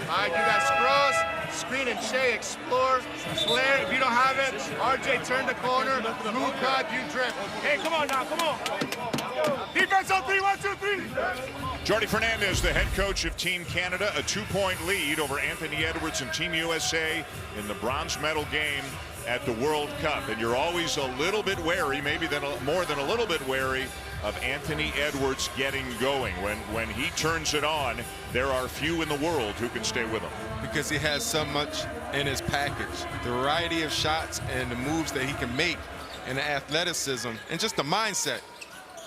S6: All right, you got Scruggs,
S4: screen and Shea, explore, flare. If you don't have it, RJ, turn the corner, move cut, you drift. Hey, come on now, come on. Defense on 3, 1, 2, 3.
S1: Jordi Fernandez, the head coach of Team Canada, a 2-point lead over Anthony Edwards and Team USA in the bronze medal game at the World Cup. And you're always a little bit wary, maybe more than a little bit wary, of Anthony Edwards getting going. When he turns it on, there are few in the world who can stay with him.
S2: Because he has so much in his package. The variety of shots and the moves that he can make and the athleticism and just the mindset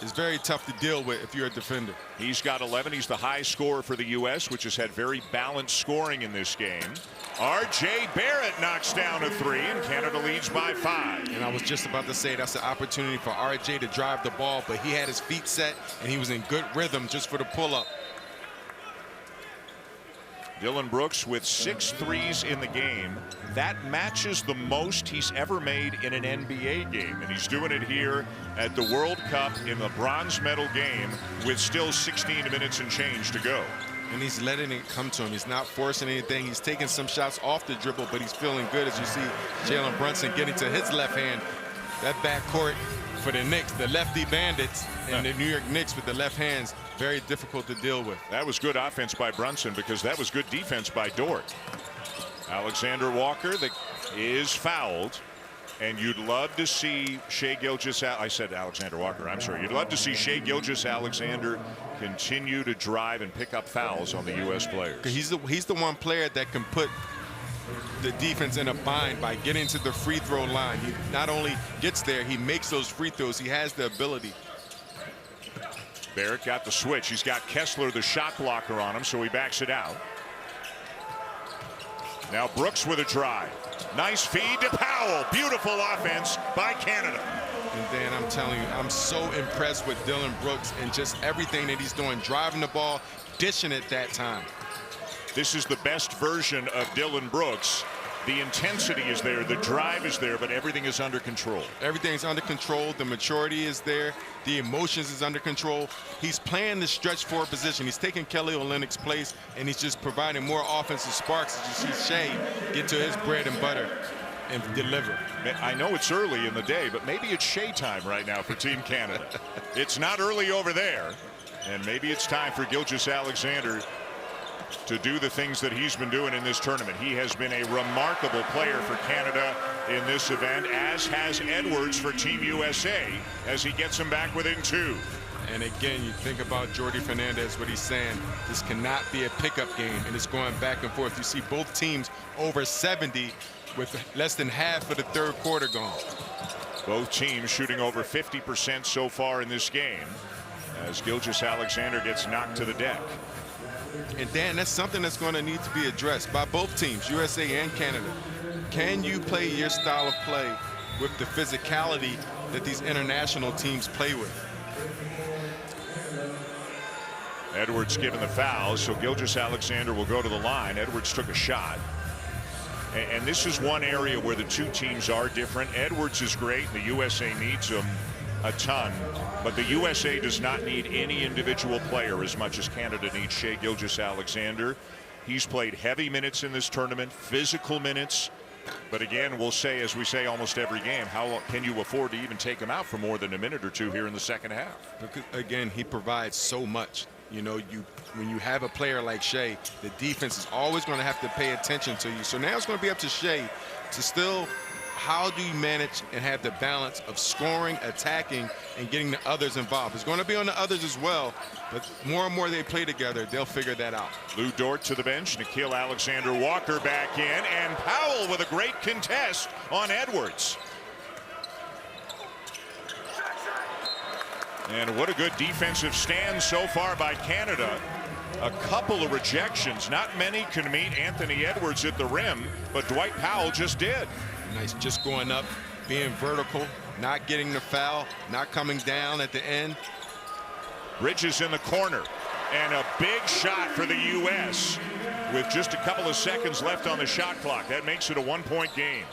S2: is very tough to deal with if you're a defender.
S1: He's got 11. He's the high scorer for the U.S., which has had very balanced scoring in this game. R.J. Barrett knocks down a 3, and Canada leads by 5.
S2: And I was just about to say that's an opportunity for R.J. to drive the ball, but he had his feet set, and he was in good rhythm just for the pull-up.
S1: Dillon Brooks with 6 threes in the game. That matches the most he's ever made in an NBA game. And he's doing it here at the World Cup in the bronze medal game with still 16 minutes and change to go.
S2: And he's letting it come to him. He's not forcing anything. He's taking some shots off the dribble, but he's feeling good as you see Jalen Brunson getting to his left hand. That backcourt for the Knicks, the lefty bandits and the New York Knicks with the left hands, very difficult to deal with.
S1: That was good offense by Brunson because that was good defense by Dort. Alexander Walker that is fouled. And you'd love to see Shai Gilgeous-Alexander, I said Alexander Walker, I'm sorry. You'd love to see Shai Gilgeous-Alexander continue to drive and pick up fouls on the U.S. players.
S2: He's the one player that can put the defense in a bind by getting to the free throw line. He not only gets there, he makes those free throws. He has the ability.
S1: Barrett got the switch. He's got Kessler, the shot blocker, on him, so he backs it out. Now Brooks with a drive. Nice feed to Powell. Beautiful offense by Canada.
S2: And Dan, I'm telling you, I'm so impressed with Dillon Brooks and just everything that he's doing, driving the ball, dishing it that time.
S1: This is the best version of Dillon Brooks. The intensity is there, the drive is there, but everything is under control.
S2: Everything's under control. The maturity is there. The emotions is under control. He's playing the stretch forward position. He's taking Kelly Olynyk's place, and he's just providing more offensive sparks as you see Shai get to his bread and butter and deliver.
S1: I know it's early in the day, but maybe it's Shai time right now for Team Canada. It's not early over there, and maybe it's time for Gilgeous-Alexander to do the things that he's been doing in this tournament. He has been a remarkable player for Canada in this event, as has Edwards for Team USA as he gets him back within 2.
S2: And again, you think about Jordi Fernandez, what he's saying, this cannot be a pickup game, and it's going back and forth. You see both teams over 70 with less than half of the third quarter gone.
S1: Both teams shooting over 50% so far in this game as Gilgeous-Alexander gets knocked to the deck.
S2: And Dan, that's something that's going to need to be addressed by both teams, USA and Canada. Can you play your style of play with the physicality that these international teams play with?
S1: Edwards given the foul, so Gilgeous-Alexander will go to the line. Edwards took a shot. And this is one area where the two teams are different. Edwards is great, and the USA needs him a ton, but the USA does not need any individual player as much as Canada needs Shai Gilgeous-Alexander. He's played heavy minutes in this tournament, physical minutes, but again, we'll say, as we say almost every game, how can you afford to even take him out for more than a minute or two here in the second half?
S2: Because again, he provides so much. You know, when you have a player like Shai, the defense is always going to have to pay attention to you. So now it's going to be up to Shai to still, how do you manage and have the balance of scoring, attacking, and getting the others involved? It's going to be on the others as well, but more and more they play together, they'll figure that out.
S1: Lou Dort to the bench, Nickeil Alexander-Walker back in, and Powell with a great contest on Edwards. And what a good defensive stand so far by Canada. A couple of rejections. Not many can meet Anthony Edwards at the rim, but Dwight Powell just did.
S2: Nice, just going up, being vertical, not getting the foul, not coming down at the end.
S1: Bridges in the corner, and a big shot for the U.S. with just a couple of seconds left on the shot clock. That makes it a one-point game.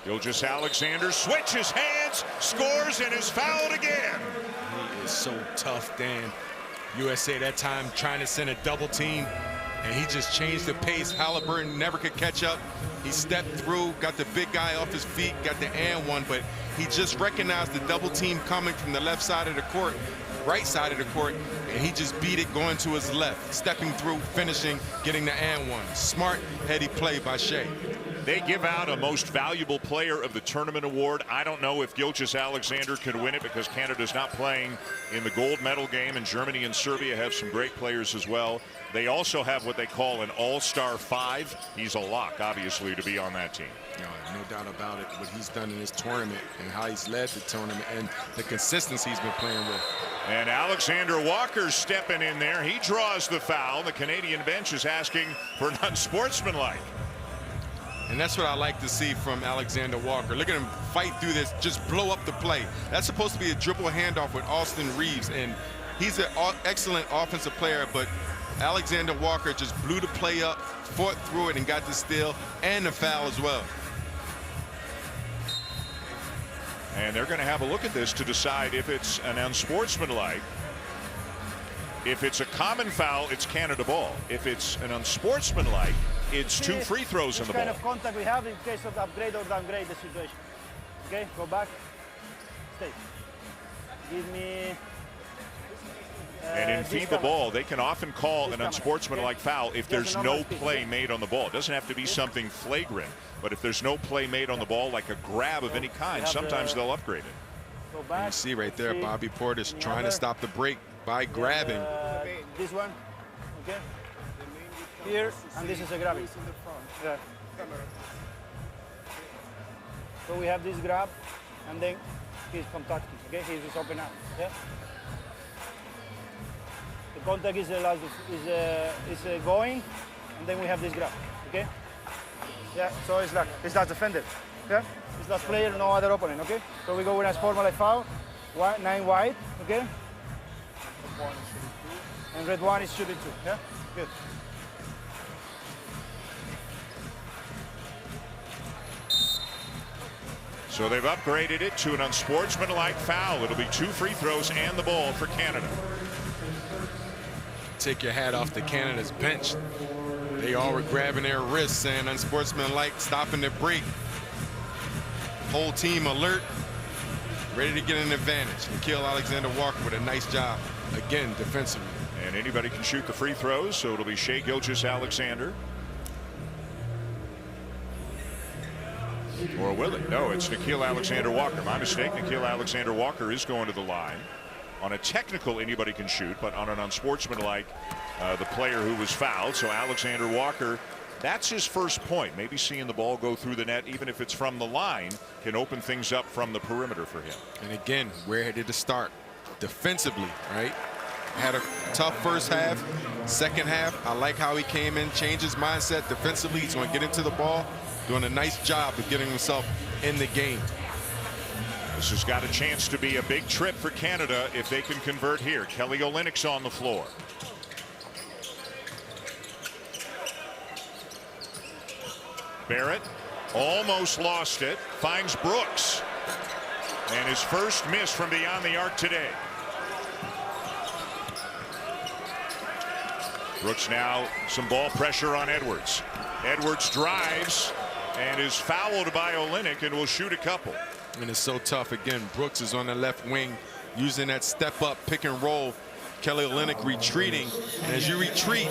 S1: Gilgeous-Alexander switches hands, scores, and is fouled again.
S2: He is so tough, Dan. USA that time trying to send a double team, and he just changed the pace. Halliburton never could catch up. He stepped through, got the big guy off his feet, got the and one, but he just recognized the double team coming from the left side of the court, right side of the court, and he just beat it going to his left, stepping through, finishing, getting the and one. Smart, heady play by Shea.
S1: They give out a most valuable player of the tournament award. I don't know if Gilgeous-Alexander could win it because Canada's not playing in the gold medal game, and Germany and Serbia have some great players as well. They also have what they call an all-star 5. He's a lock, obviously, to be on that team.
S2: No doubt about it, what he's done in this tournament and how he's led the tournament and the consistency he's been playing with.
S1: And Alexander Walker's stepping in there. He draws the foul. The Canadian bench is asking for an unsportsmanlike.
S2: And that's what I like to see from Alexander Walker. Look at him fight through this, just blow up the play. That's supposed to be a dribble handoff with Austin Reeves, and he's an excellent offensive player, but Alexander Walker just blew the play up, fought through it, and got the steal and the foul as well.
S1: And they're going to have a look at this to decide if it's an unsportsmanlike. If it's a common foul, it's Canada ball. If it's an unsportsmanlike, it's 2 free throws in the ball.
S5: Kind of contact we have in case of upgrade or downgrade the situation. Okay, go back. Stay. Give me.
S1: And in FIBA ball, they can often call an unsportsmanlike foul if there's no play made on the ball. It doesn't have to be something flagrant, but if there's no play made on the ball, like a grab of any kind, sometimes they'll upgrade it.
S5: Go back.
S2: You see right there, Bobby Portis trying to stop the break by grabbing.
S5: This one, okay. Here, and this is a grabbing. Yeah. So we have this grab, and then he's contacting. Okay, he's just open up. Yeah. The contact is going, and then we have this grab. Okay. Yeah. So it's last defender. Yeah. It's last player, no other opponent. Okay. So we go with a formal foul, 9 wide. Okay. And red one is shooting 2. Yeah. Good.
S1: So they've upgraded it to an unsportsmanlike foul. It'll be 2 free throws and the ball for Canada.
S2: Take your hat off to Canada's bench. They all were grabbing their wrists, saying unsportsmanlike, stopping the break. Whole team alert, ready to get an advantage. Nickeil Alexander-Walker with a nice job, again, defensively.
S1: And anybody can shoot the free throws, so it'll be Shai Gilgeous-Alexander. Or will it? No, it's Nickeil Alexander-Walker. My mistake. Nickeil Alexander-Walker is going to the line. On a technical, anybody can shoot, but on an unsportsmanlike, the player who was fouled. So Alexander Walker, that's his first point. Maybe seeing the ball go through the net, even if it's from the line, can open things up from the perimeter for him.
S2: And again, where did it start? Defensively, right? Had a tough first half. Second half, I like how he came in, changed his mindset defensively. He's going to get into the ball, doing a nice job of getting himself in the game.
S1: This has got a chance to be a big trip for Canada if they can convert here. Kelly Olynyk's on the floor. Barrett almost lost it, finds Brooks. And his first miss from beyond the arc today. Brooks now some ball pressure on Edwards. Edwards drives and is fouled by Olynyk and will shoot a couple.
S2: And it's so tough. Again, Brooks is on the left wing using that step up pick and roll. Kelly Olynyk retreating, and as you retreat,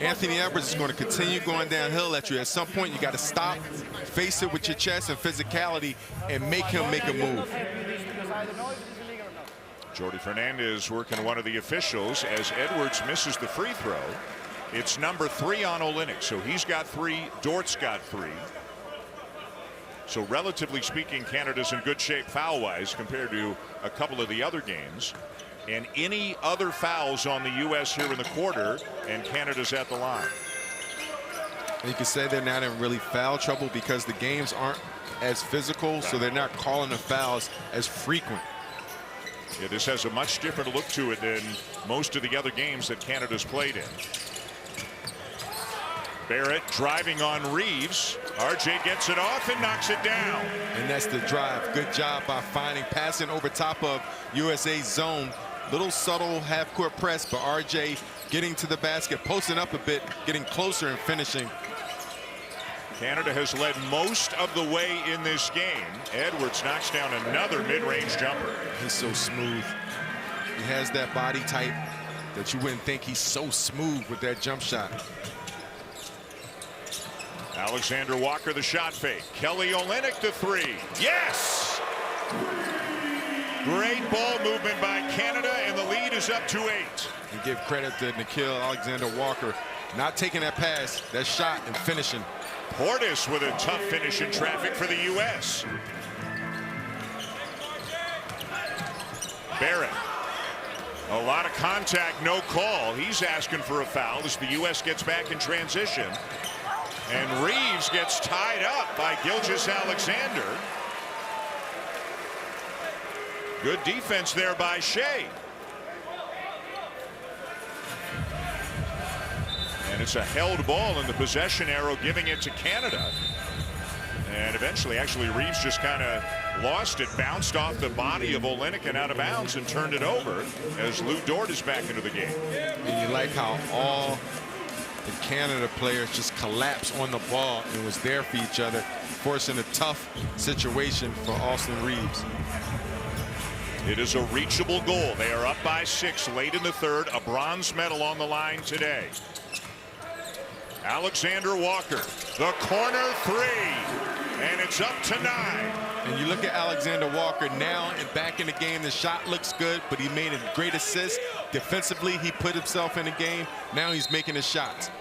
S2: Anthony Edwards is going to continue going downhill at you. At some point, you got to stop, face it with your chest and physicality, and make him make a move.
S1: Jordi Fernandez working one of the officials as Edwards misses the free throw. It's number 3 on Olynyk, so he's got 3. Dort's got 3. So relatively speaking, Canada's in good shape foul-wise compared to a couple of the other games. And any other fouls on the U.S. here in the quarter, and Canada's at the line.
S2: You can say they're not in really foul trouble because the games aren't as physical, so they're not calling the fouls as frequent.
S1: Yeah, this has a much different look to it than most of the other games that Canada's played in. Barrett driving on Reeves. RJ gets it off and knocks it down.
S2: And that's the drive. Good job by passing over top of USA's zone Little subtle half-court press, but RJ getting to the basket, posting up a bit, getting closer and finishing.
S1: Canada has led most of the way in this game. Edwards knocks down another mid-range jumper.
S2: He's so smooth. He has that body type that you wouldn't think he's so smooth with that jump shot.
S1: Alexander Walker, the shot fake. Kelly Olynyk, the three. Yes! Great ball movement by Canada, and the lead is up to 8.
S2: And give credit to Nickeil Alexander-Walker, not taking that pass, that shot, and finishing.
S1: Portis with a tough finish in traffic for the U.S. Barrett. A lot of contact, no call. He's asking for a foul as the U.S. gets back in transition. And Reeves gets tied up by Gilgeous-Alexander. Good defense there by Shea. And it's a held ball in the possession arrow, giving it to Canada. And eventually, actually, Reeves just kind of lost it, bounced off the body of Olynyk and out of bounds and turned it over as Lou Dort is back into the game.
S2: And you like how all the Canada players just collapsed on the ball and was there for each other, forcing a tough situation for Austin Reeves.
S1: It is a reachable goal. They are up by 6 late in the third. A bronze medal on the line today. Alexander Walker, the corner three, and it's up to 9.
S2: And you look at Alexander Walker now and back in the game. The shot looks good, but he made a great assist. Defensively, he put himself in the game. Now he's making his shots.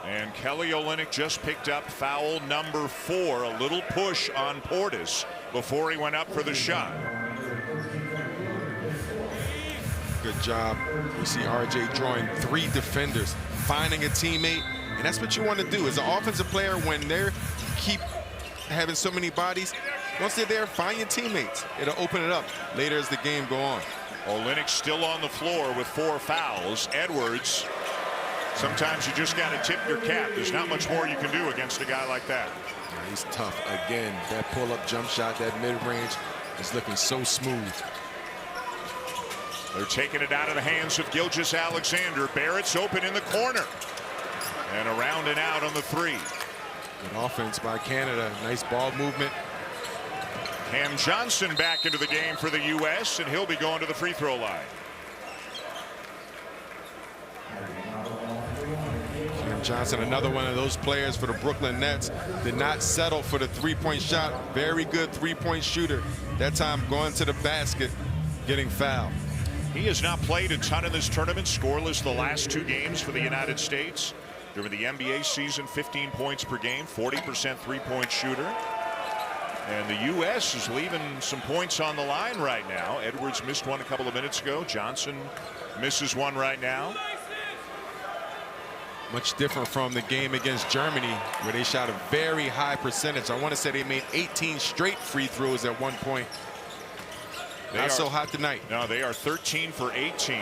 S1: And Kelly Olynyk just picked up foul number 4, a little push on Portis before he went up for the shot.
S2: Good job. We see RJ drawing 3 defenders, finding a teammate. And that's what you want to do as an offensive player when they keep having so many bodies. Once they're there, find your teammates. It'll open it up later as the game go on.
S1: Olynyk still on the floor with 4 fouls. Edwards, sometimes you just got to tip your cap. There's not much more you can do against a guy like that.
S2: Yeah, he's tough. Again, that pull-up jump shot, that mid-range is looking so smooth.
S1: They're taking it out of the hands of Gilgeous-Alexander. Barrett's open in the corner. And around and out on the 3.
S2: Good offense by Canada. Nice ball movement.
S1: Cam Johnson back into the game for the U.S., and he'll be going to the free throw line.
S2: Cam Johnson, another one of those players for the Brooklyn Nets, did not settle for the three-point shot. Very good three-point shooter. That time going to the basket, getting fouled.
S1: He has not played a ton in this tournament, scoreless the last 2 games for the United States. During the NBA season, 15 points per game, 40% three-point shooter. And the U.S. is leaving some points on the line right now. Edwards missed one a couple of minutes ago. Johnson misses one right now.
S2: Much different from the game against Germany, where they shot a very high percentage. I want to say they made 18 straight free throws at one point. Not so hot tonight.
S1: No, they are 13 for 18.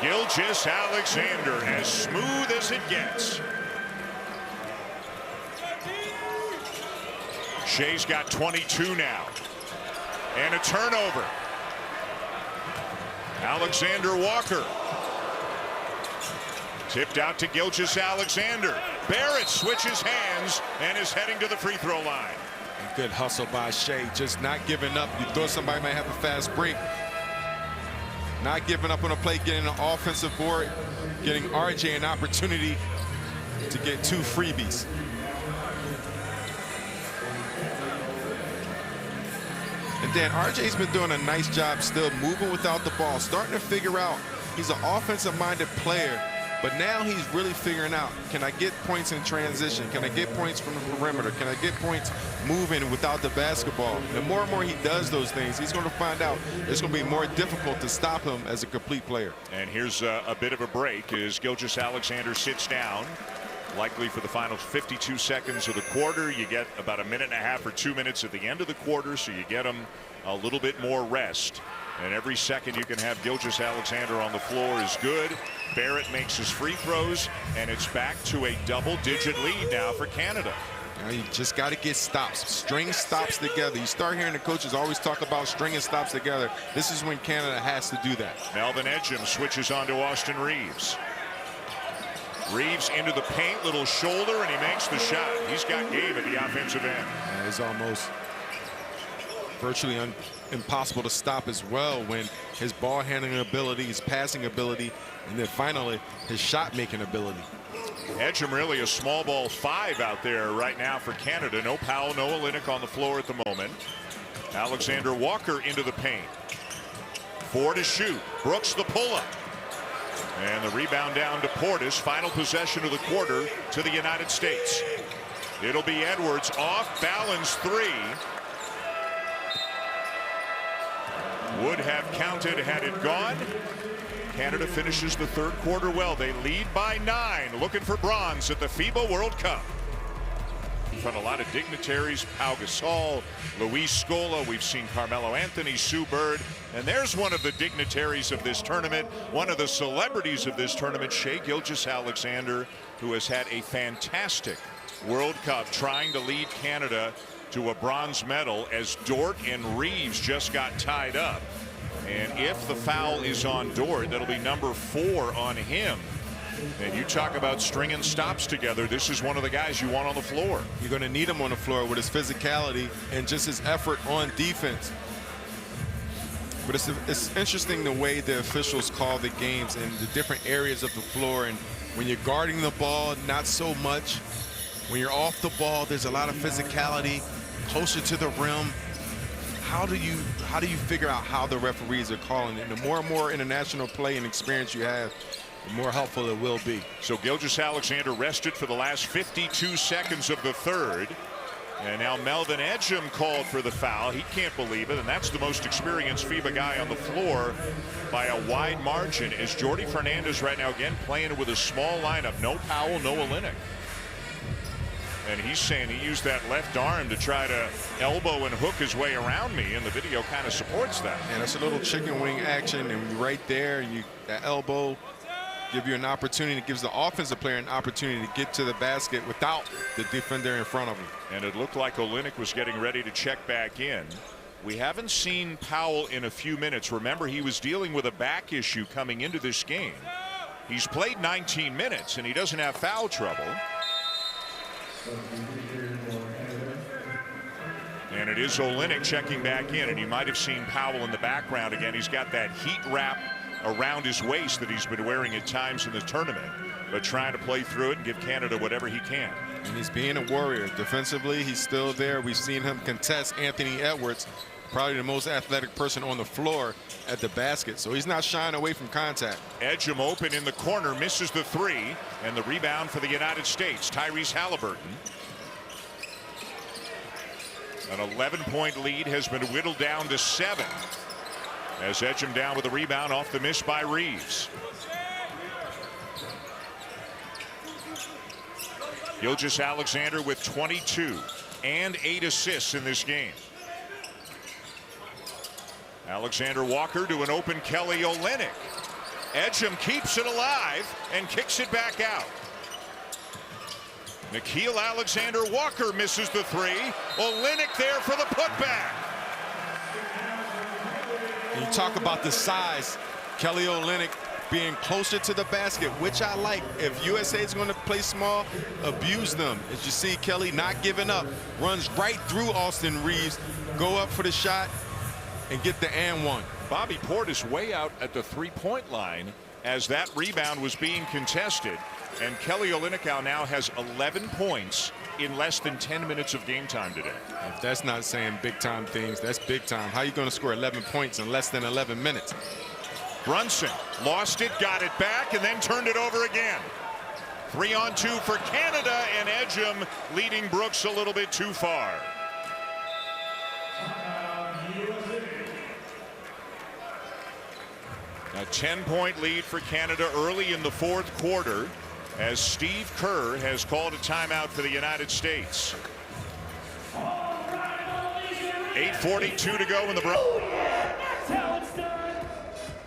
S1: Gilgeous-Alexander, as smooth as it gets. Shea's got 22 now. And a turnover. Alexander Walker. Tipped out to Gilgeous-Alexander. Barrett switches hands and is heading to the free throw line.
S2: Good hustle by Shea, just not giving up. You thought somebody might have a fast break. Not giving up on a play, getting an offensive board, getting RJ an opportunity to get 2 freebies. And then RJ's been doing a nice job still moving without the ball, starting to figure out he's an offensive-minded player. But now he's really figuring out, can I get points in transition? Can I get points from the perimeter? Can I get points moving without the basketball? The more and more he does those things, he's going to find out it's going to be more difficult to stop him as a complete player.
S1: And here's a bit of a break as Gilgeous-Alexander sits down, likely for the final 52 seconds of the quarter. You get about 1.5 minutes or 2 minutes at the end of the quarter, so you get him a little bit more rest. And every second you can have Gilgeous-Alexander on the floor is good. Barrett makes his free throws, and it's back to a double-digit lead now for Canada.
S2: Now you just got to get stops, string stops together. You start hearing the coaches always talk about stringing stops together. This is when Canada has to do that.
S1: Melvin Edgem switches on to Austin Reeves. Reeves into the paint, little shoulder, and he makes the shot. He's got game at the offensive end.
S2: And it's almost virtually impossible to stop as well when his ball handling ability, his passing ability, and then finally his shot making ability.
S1: Edgem really a small ball 5 out there right now for Canada. No Powell, no Olynyk on the floor at the moment. Alexander Walker into the paint. 4 to shoot. Brooks the pull-up. And the rebound down to Portis. Final possession of the quarter to the United States. It'll be Edwards off balance 3. Would have counted had it gone. Canada finishes the third quarter well. They lead by 9, looking for bronze at the FIBA World Cup. We've had a lot of dignitaries, Pau Gasol, Luis Scola. We've seen Carmelo Anthony, Sue Bird. And there's one of the dignitaries of this tournament, one of the celebrities of this tournament, Shai Gilgeous-Alexander, who has had a fantastic World Cup trying to lead Canada to a bronze medal as Dort and Reeves just got tied up. And if the foul is on Dort, that'll be number 4 on him. And you talk about stringing stops together. This is one of the guys you want on the floor.
S2: You're going to need him on the floor with his physicality and just his effort on defense. But it's interesting the way the officials call the games and the different areas of the floor. And when you're guarding the ball, not so much. When you're off the ball, there's a lot of physicality closer to the rim. How do you figure out how the referees are calling it? And the more and more international play and experience you have, the more helpful it will be.
S1: So Gilgeous-Alexander rested for the last 52 seconds of the third. And now Melvin Edgem called for the foul. He can't believe it, and that's the most experienced FIBA guy on the floor by a wide margin. Is Jordi Fernandez right now again playing with a small lineup? No Powell, no Olynyk. And he's saying he used that left arm to try to elbow and hook his way around me, and the video kind of supports that.
S2: And it's a little chicken wing action, and right there, that elbow give you an opportunity, it gives the offensive player an opportunity to get to the basket without the defender in front of him.
S1: And it looked like Olynyk was getting ready to check back in. We haven't seen Powell in a few minutes. Remember, he was dealing with a back issue coming into this game. He's played 19 minutes, and he doesn't have foul trouble. And it is Olynyk checking back in, and you might have seen Powell in the background again. He's got that heat wrap around his waist that he's been wearing at times in the tournament, but trying to play through it and give Canada whatever he can.
S2: And he's being a warrior. Defensively, he's still there. We've seen him contest Anthony Edwards, probably the most athletic person on the floor at the basket, so he's not shying away from contact.
S1: Edgem open in the corner, misses the 3, and the rebound for the United States, Tyrese Halliburton. An 11-point lead has been whittled down to 7 as Edgem down with a rebound off the miss by Reeves. Gilgeous-Alexander with 22 and 8 assists in this game. Alexander Walker to an open Kelly Olynyk. Edgem keeps it alive and kicks it back out. Nickeil Alexander-Walker misses the 3. Olynyk there for the putback.
S2: And you talk about the size, Kelly Olynyk being closer to the basket, which I like. If USA is going to play small, abuse them. As you see, Kelly not giving up, runs right through Austin Reeves, go up for the shot, and get the and one.
S1: Bobby Portis way out at the three-point line as that rebound was being contested. And Kelly Olynyk now has 11 points in less than 10 minutes of game time today.
S2: If that's not saying big time things, that's big time. How are you going to score 11 points in less than 11 minutes?
S1: Brunson lost it, got it back, and then turned it over again. 3-on-2 for Canada, and Edgem leading Brooks a little bit too far. A 10-point lead for Canada early in the fourth quarter as Steve Kerr has called a timeout for the United States. 8:42 to go in the break.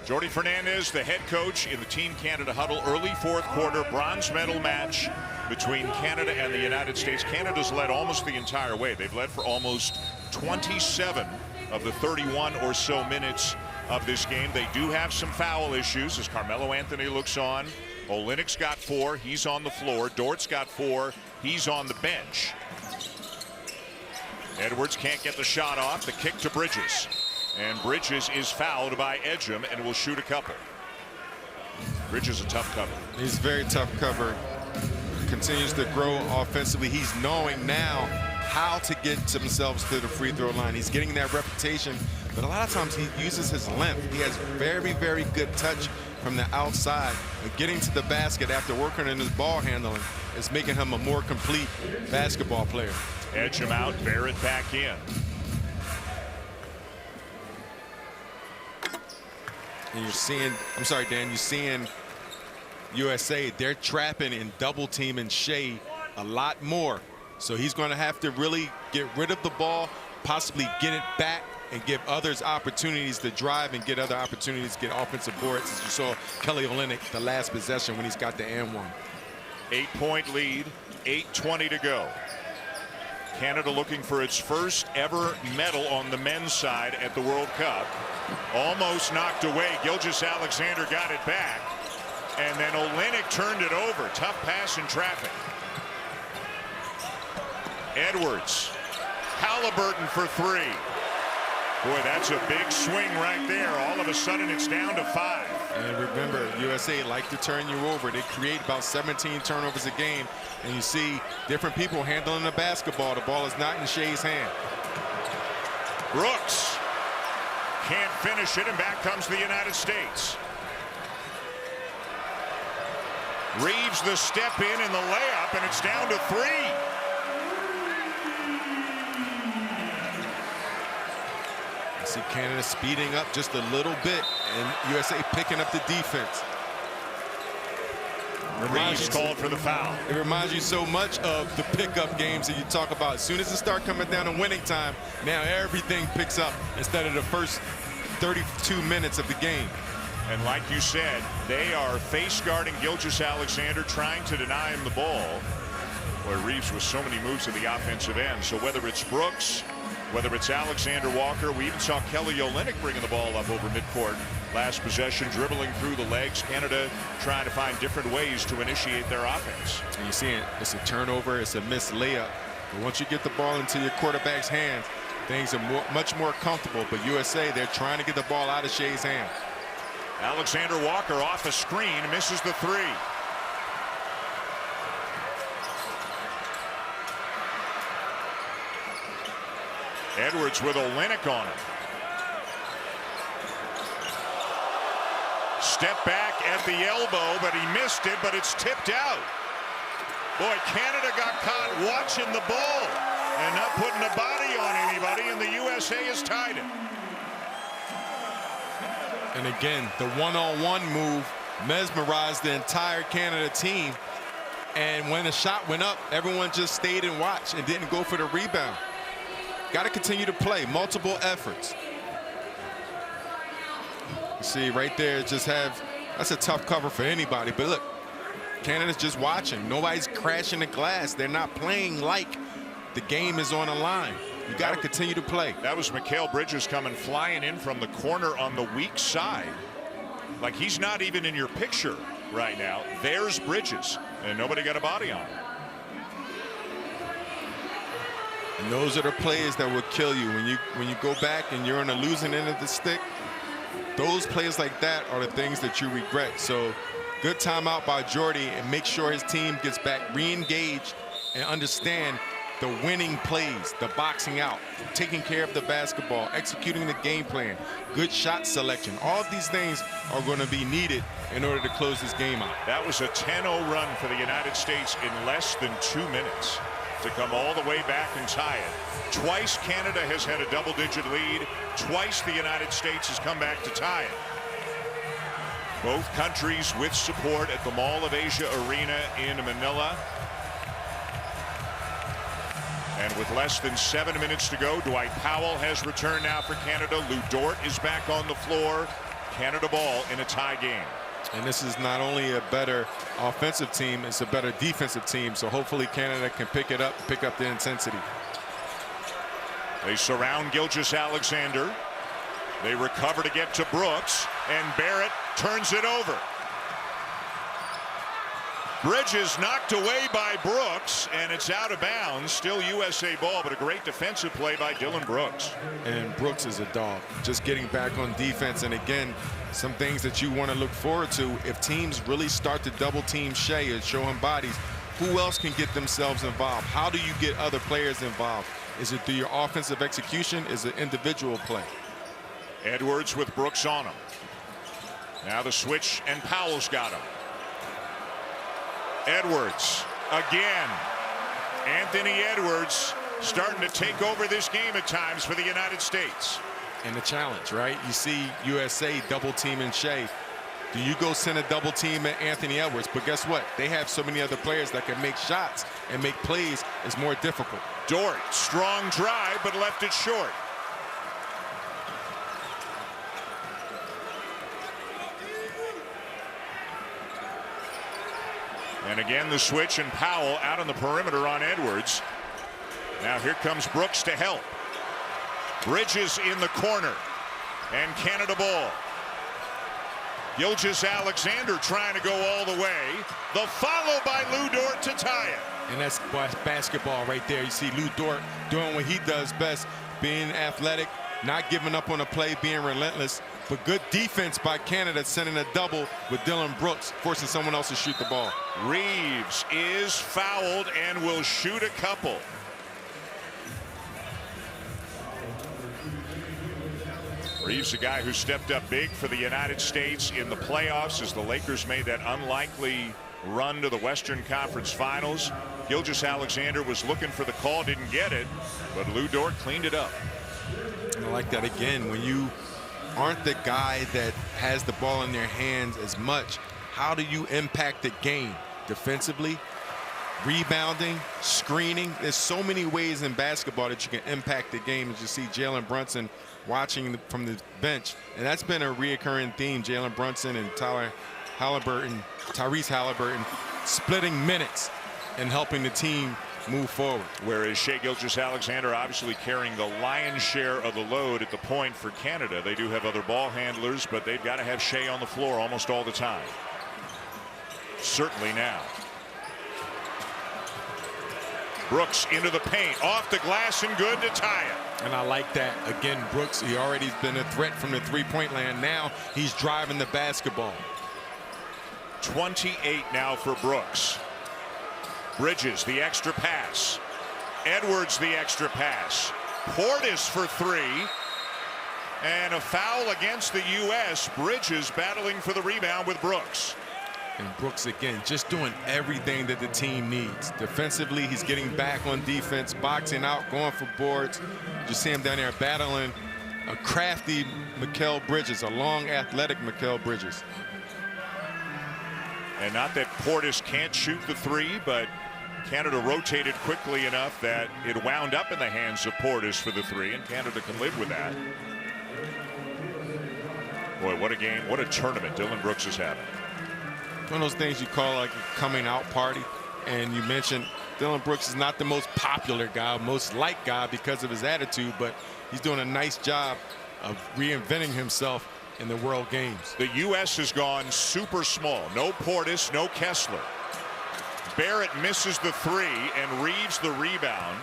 S1: Jordi Fernandez, the head coach in the Team Canada huddle, early fourth quarter bronze medal match between Canada and the United States. Canada's led almost the entire way. They've led for almost 27 of the 31 or so minutes of this game. They do have some foul issues as Carmelo Anthony looks on. Olynyk's got 4. He's on the floor. Dort's got 4. He's on the bench. Edwards can't get the shot off. The kick to Bridges. And Bridges is fouled by Edgem and will shoot a couple. Bridges a tough cover.
S2: He's a very tough cover. Continues to grow offensively. He's knowing now how to get themselves to the free throw line. He's getting that reputation, but a lot of times he uses his length. He has very, very good touch from the outside. And getting to the basket after working on his ball handling is making him a more complete basketball player.
S1: Edgem out, Barrett back in.
S2: And you're seeing, I'm sorry, Dan, you're seeing USA, they're trapping and double teaming Shea a lot more. So he's going to have to really get rid of the ball, possibly get it back, and give others opportunities to drive and get other opportunities to get offensive boards, as you saw Kelly Olynyk the last possession when he's got the and one.
S1: 8-point lead, 8:20 to go. Canada looking for its first ever medal on the men's side at the World Cup. Almost knocked away. Gilgeous-Alexander got it back. And then Olynyk turned it over. Tough pass in traffic. Edwards. Halliburton for 3. Boy, that's a big swing right there. All of a sudden, it's down to 5.
S2: And remember, USA like to turn you over. They create about 17 turnovers a game. And you see different people handling the basketball. The ball is not in Shea's hand.
S1: Brooks can't finish it, and back comes the United States. Reeves the step in and the layup, and it's down to 3.
S2: I see Canada speeding up just a little bit, and USA picking up the defense.
S1: Reeves called for the foul.
S2: It reminds you so much of the pickup games that you talk about. As soon as it starts coming down to winning time, now everything picks up instead of the first 32 minutes of the game.
S1: And like you said, they are face guarding Gilgeous-Alexander, trying to deny him the ball. Boy, Reeves with so many moves to the offensive end. So whether it's Brooks, whether it's Alexander Walker, we even saw Kelly Olynyk bringing the ball up over midcourt last possession, dribbling through the legs. Canada trying to find different ways to initiate their offense.
S2: And you see it, it's a turnover, it's a missed layup. But once you get the ball into your quarterback's hands, things are much more comfortable. But USA, they're trying to get the ball out of Shea's hand.
S1: Alexander Walker off a screen, misses the 3. Edwards with Olynyk on it. Step back at the elbow, but he missed it, but it's tipped out. Boy, Canada got caught watching the ball and not putting a body on anybody, and the USA has tied it.
S2: And again, the one-on-one move mesmerized the entire Canada team. And when the shot went up, everyone just stayed and watched and didn't go for the rebound. Got to continue to play multiple efforts. You see right there, that's a tough cover for anybody. But look, Canada's just watching. Nobody's crashing the glass. They're not playing like the game is on the line. You got to continue to play.
S1: That was Mikal Bridges coming flying in from the corner on the weak side. Like he's not even in your picture right now. There's Bridges, and nobody got a body on him.
S2: And those are the plays that will kill you when you go back and you're on the losing end of the stick. Those plays like that are the things that you regret. So good timeout by Jordy, and make sure his team gets back re-engaged and understand the winning plays, the boxing out, taking care of the basketball, executing the game plan, good shot selection. All of these things are going to be needed in order to close this game out.
S1: That was a 10-0 run for the United States in less than 2 minutes to come all the way back and tie it. Twice Canada has had a double-digit lead. Twice the United States has come back to tie it. Both countries with support at the Mall of Asia Arena in Manila. And with less than 7 minutes to go, Dwight Powell has returned now for Canada. Lou Dort is back on the floor. Canada ball in a tie game.
S2: And this is not only a better offensive team, it's a better defensive team. So hopefully Canada can pick it up, pick up the intensity.
S1: They surround Gilgeous-Alexander. They recover to get to Brooks, and Barrett turns it over. Bridges knocked away by Brooks, and it's out of bounds. Still USA ball, but a great defensive play by Dylan Brooks.
S2: And Brooks is a dog, just getting back on defense. And again, some things that you want to look forward to. If teams really start to double team Shea and show him bodies, who else can get themselves involved? How do you get other players involved? Is it through your offensive execution? Is it individual play?
S1: Edwards with Brooks on him. Now the switch, and Powell's got him. Edwards again. Anthony Edwards starting to take over this game at times for the United States.
S2: And the challenge, right? You see USA double teaming Shea. Do you go send a double team at Anthony Edwards? But guess what? They have so many other players that can make shots and make plays. It's more difficult.
S1: Dort, strong drive, but left it short. And again the switch, and Powell out on the perimeter on Edwards. Now here comes Brooks to help. Bridges in the corner, and Canada ball. Gilgeous-Alexander trying to go all the way. The follow by Lou Dort to tie it.
S2: And that's basketball right there. You see Lou Dort doing what he does best, being athletic, not giving up on a play, being relentless. But good defense by Canada, sending a double with Dylan Brooks, forcing someone else to shoot the ball.
S1: Reeves is fouled and will shoot a couple. Reeves, a guy who stepped up big for the United States in the playoffs as the Lakers made that unlikely run to the Western Conference Finals. Gilgeous-Alexander was looking for the call, didn't get it, but Lou Dort cleaned it up.
S2: And I like that again. When you aren't the guy that has the ball in their hands as much, how do you impact the game? Defensively, rebounding, screening. There's so many ways in basketball that you can impact the game. As you see Jalen Brunson watching from the bench, and that's been a reoccurring theme. Jalen Brunson and Tyrese Halliburton splitting minutes and helping the team move forward.
S1: Whereas Shea Gilgeous-Alexander obviously carrying the lion's share of the load at the point for Canada. They do have other ball handlers, but they've got to have Shea on the floor almost all the time. Certainly now. Brooks into the paint, off the glass and good to tie it.
S2: And I like that. Again, Brooks, he already been a threat from the three-point land. Now he's driving the basketball.
S1: 28 now for Brooks. Bridges, the extra pass. Edwards, the extra pass. Portis for three. And a foul against the U.S. Bridges battling for the rebound with Brooks.
S2: And Brooks, again, just doing everything that the team needs. Defensively, he's getting back on defense, boxing out, going for boards. You see him down there battling a crafty Mikal Bridges, a long, athletic Mikal Bridges.
S1: And not that Portis can't shoot the three, but Canada rotated quickly enough that it wound up in the hands of Portis for the three, and Canada can live with that. Boy, what a game, what a tournament Dylan Brooks is having.
S2: One of those things you call like a coming out party. And you mentioned Dylan Brooks is not the most popular guy, most liked guy because of his attitude, but he's doing a nice job of reinventing himself in the World Games.
S1: The U.S. has gone super small. No Portis, no Kessler. Barrett misses the three and Reeves the rebound.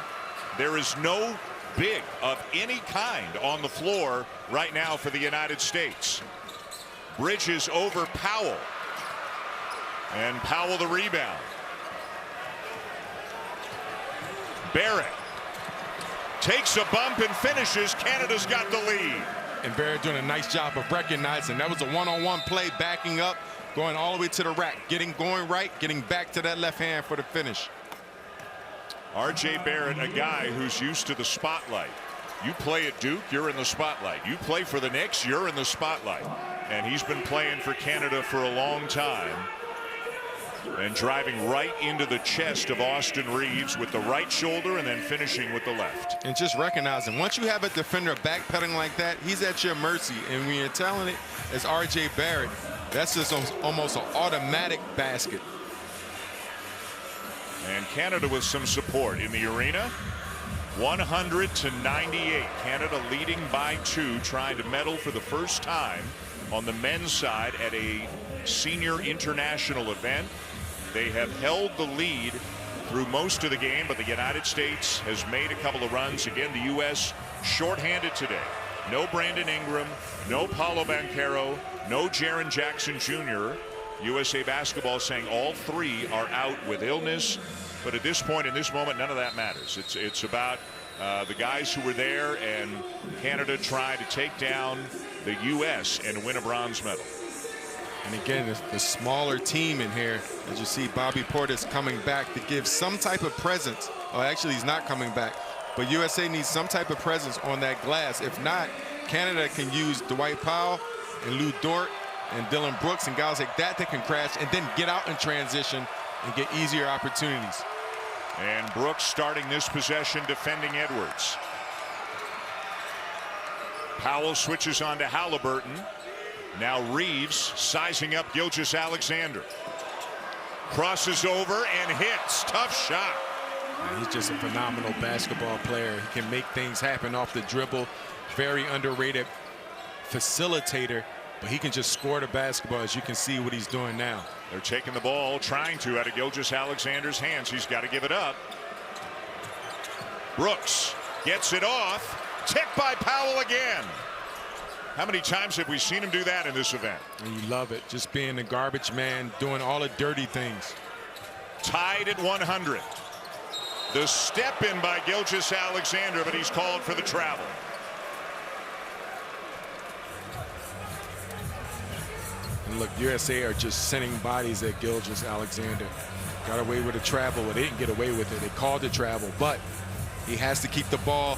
S1: There is no big of any kind on the floor right now for the United States. Bridges over Powell. And Powell the rebound. Barrett takes a bump and finishes. Canada's got the lead.
S2: And Barrett doing a nice job of recognizing that was a one-on-one play, backing up, going all the way to the rack, going right, getting back to that left hand for the finish.
S1: R.J. Barrett, a guy who's used to the spotlight. You play at Duke, you're in the spotlight. You play for the Knicks, you're in the spotlight. And he's been playing for Canada for a long time. And driving right into the chest of Austin Reeves with the right shoulder and then finishing with the left.
S2: And just recognizing, once you have a defender backpedaling like that, he's at your mercy. And when you're telling it as R.J. Barrett, That's just almost an automatic basket.
S1: And Canada with some support in the arena. 100-98. Canada leading by 2, trying to medal for the first time on the men's side at a senior international event. They have held the lead through most of the game, but the United States has made a couple of runs. Again, the U.S. shorthanded today. No Brandon Ingram, no Paolo Banchero, no Jaren Jackson Jr. USA Basketball saying all 3 are out with illness. But at this point, in this moment, none of that matters. It's about the guys who were there, and Canada tried to take down the U.S. and win a bronze medal.
S2: And again, the smaller team in here, as you see Bobby Portis coming back to give some type of presence. Oh, actually, he's not coming back. But USA needs some type of presence on that glass. If not, Canada can use Dwight Powell and Lou Dort and Dylan Brooks and guys like that can crash and then get out in transition and get easier opportunities.
S1: And Brooks starting this possession defending Edwards. Powell switches on to Halliburton. Now Reeves sizing up Gilgeous-Alexander. Crosses over and hits. Tough shot.
S6: And he's just a phenomenal basketball player. He can make things happen off the dribble. Very underrated facilitator, but he can just score the basketball, as you can see what he's doing now.
S1: They're taking the ball, trying to, out of Gilgeous-Alexander's hands. He's got to give it up. Brooks gets it off. Tipped by Powell again. How many times have we seen him do that in this event?
S6: And you love it. Just being the garbage man, doing all the dirty things.
S1: Tied at 100. The step in by Gilgeous-Alexander, but he's called for the travel.
S6: And look, USA are just sending bodies at Gilgeous-Alexander. Got away with the travel, but they didn't get away with it. They called the travel, but he has to keep the ball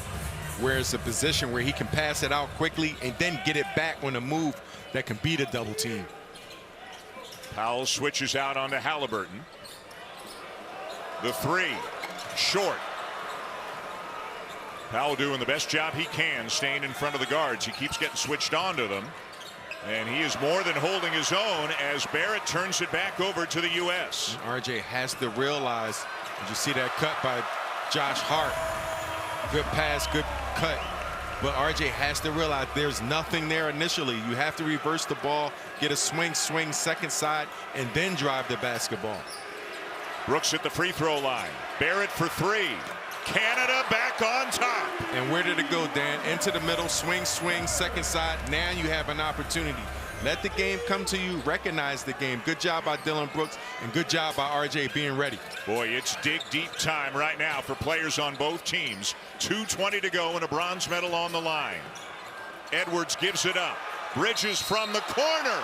S6: where it's a position where he can pass it out quickly and then get it back on a move that can beat a double team.
S1: Powell switches out onto Halliburton. The 3, short. Powell doing the best job he can, staying in front of the guards. He keeps getting switched onto them. And he is more than holding his own as Barrett turns it back over to the U.S.
S2: RJ has to realize, did you see that cut by Josh Hart? Good pass, good cut. But RJ has to realize there's nothing there initially. You have to reverse the ball, get a swing, second side, and then drive the basketball.
S1: Brooks at the free throw line. Barrett for 3. Canada back on top.
S2: And where did it go, Dan? Into the middle, swing, second side. Now you have an opportunity. Let the game come to you. Recognize the game. Good job by Dylan Brooks, and good job by RJ being ready.
S1: Boy, it's dig deep time right now for players on both teams. 2:20 to go and a bronze medal on the line. Edwards gives it up. Bridges from the corner.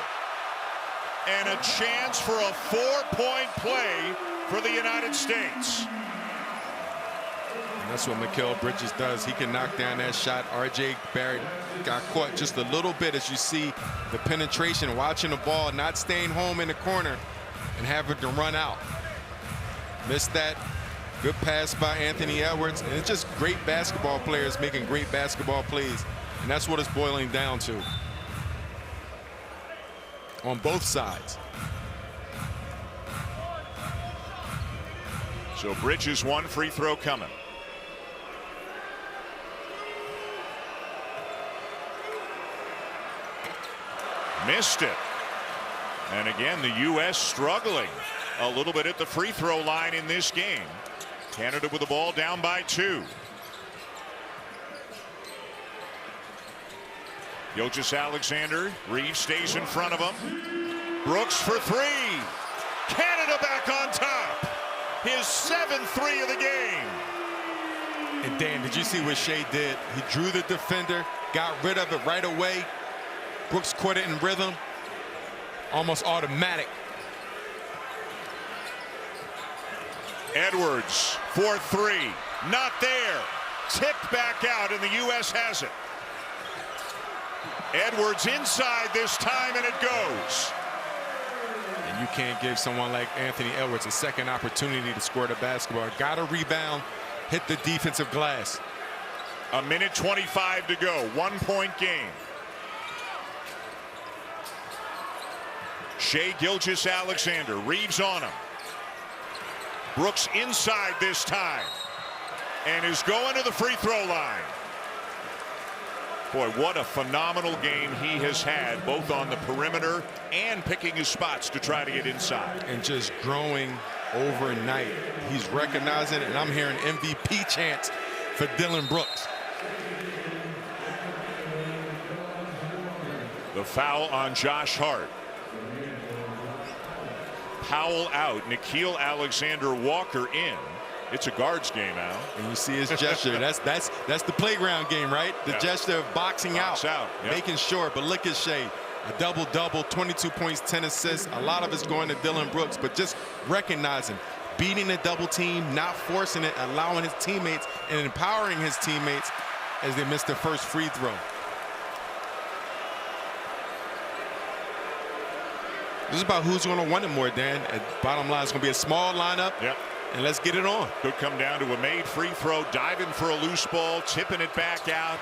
S1: And a chance for a 4-point play for the United States.
S2: And that's what Mikal Bridges does. He can knock down that shot. RJ Barrett got caught just a little bit, as you see the penetration, watching the ball, not staying home in the corner and having to run out. Missed that. Good pass by Anthony Edwards. And it's just great basketball players making great basketball plays. And that's what it's boiling down to on both sides.
S1: So Bridges, 1 free throw coming. Missed it. And again, the U.S. struggling a little bit at the free throw line in this game. Canada with the ball down by 2. Gilgeous-Alexander. Reeves stays in front of him. Brooks for 3. Canada back on top. His 7th 3 of the game.
S2: And Dan, did you see what Shea did? He drew the defender, got rid of it right away. Brooks caught it in rhythm. Almost automatic.
S1: Edwards for 3. Not there. Tipped back out, and the U.S. has it. Edwards inside this time, and it goes.
S6: And you can't give someone like Anthony Edwards a second opportunity to score the basketball. Got to rebound, hit the defensive glass.
S1: 1:25 to go. 1-point game. Shai Gilgeous-Alexander. Reeves on him. Brooks inside this time. And is going to the free throw line. Boy, what a phenomenal game he has had, both on the perimeter and picking his spots to try to get inside.
S6: And just growing overnight. He's recognizing it, and I'm hearing MVP chants for Dillon Brooks.
S1: The foul on Josh Hart. Powell out. Nickeil Alexander-Walker in. It's a guards game, Al.
S6: And you see his gesture. that's the playground game, right? The gesture of boxing out.
S1: Yep.
S6: Making sure. But look at Shai. A double-double, 22 points, 10 assists. A lot of it's going to Dillon Brooks, but just recognizing, beating the double team, not forcing it, allowing his teammates and empowering his teammates as they miss their first free throw. This is about who's going to want it more, Dan. Bottom line, it's going to be a small lineup.
S1: Yep.
S6: And let's get it on.
S1: Could come down to a made free throw, diving for a loose ball, tipping it back out.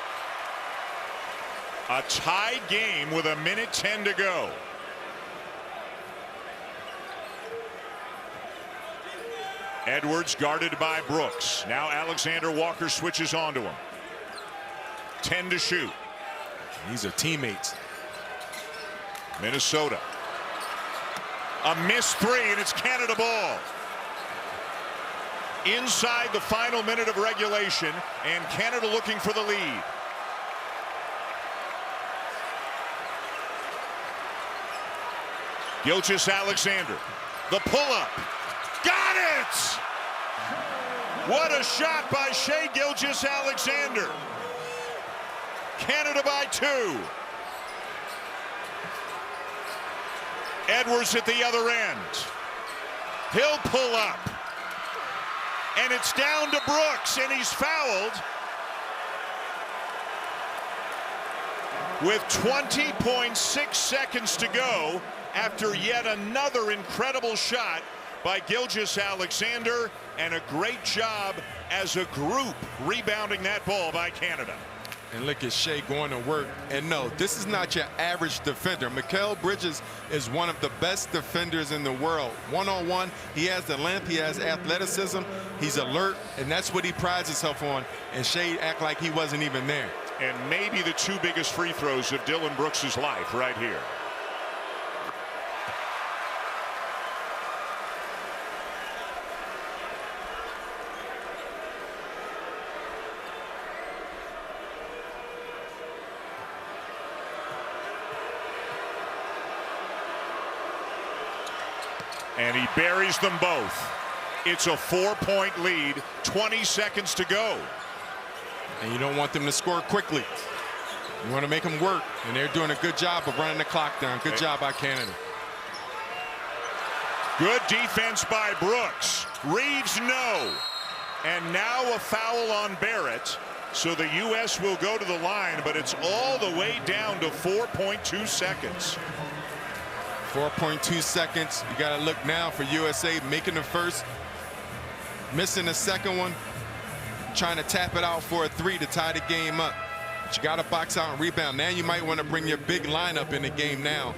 S1: A tie game with 1:10 to go. Edwards guarded by Brooks. Now Alexander-Walker switches onto him. 10 to shoot.
S6: These are teammates.
S1: Minnesota. A missed three, and it's Canada ball. Inside the final minute of regulation, and Canada looking for the lead. Gilgeous-Alexander, the pull-up, got it! What a shot by Shai Gilgeous-Alexander. Canada by 2. Edwards at the other end. He'll pull up. And it's down to Brooks, and he's fouled with 20.6 seconds to go after yet another incredible shot by Gilgeous-Alexander, and a great job as a group rebounding that ball by Canada.
S6: And look at Shai going to work. And no, this is not your average defender. Mikal Bridges is one of the best defenders in the world. One-on-one, he has the length, he has athleticism, he's alert, and that's what he prides himself on. And Shai act like he wasn't even there.
S1: And maybe the 2 biggest free throws of Dillon Brooks' life right here. And he buries them both. It's a 4-point lead, 20 seconds to go.
S6: And you don't want them to score quickly. You want to make them work, and they're doing a good job of running the clock down. Good job by Canada.
S1: Good defense by Brooks. Reeves, no. And now a foul on Barrett. So the U.S. will go to the line, but it's all the way down to 4.2 seconds.
S6: 4.2 seconds. You got to look now for USA making the first, missing the second one, trying to tap it out for a 3 to tie the game up. But you got to box out and rebound. Now you might want to bring your big lineup in the game now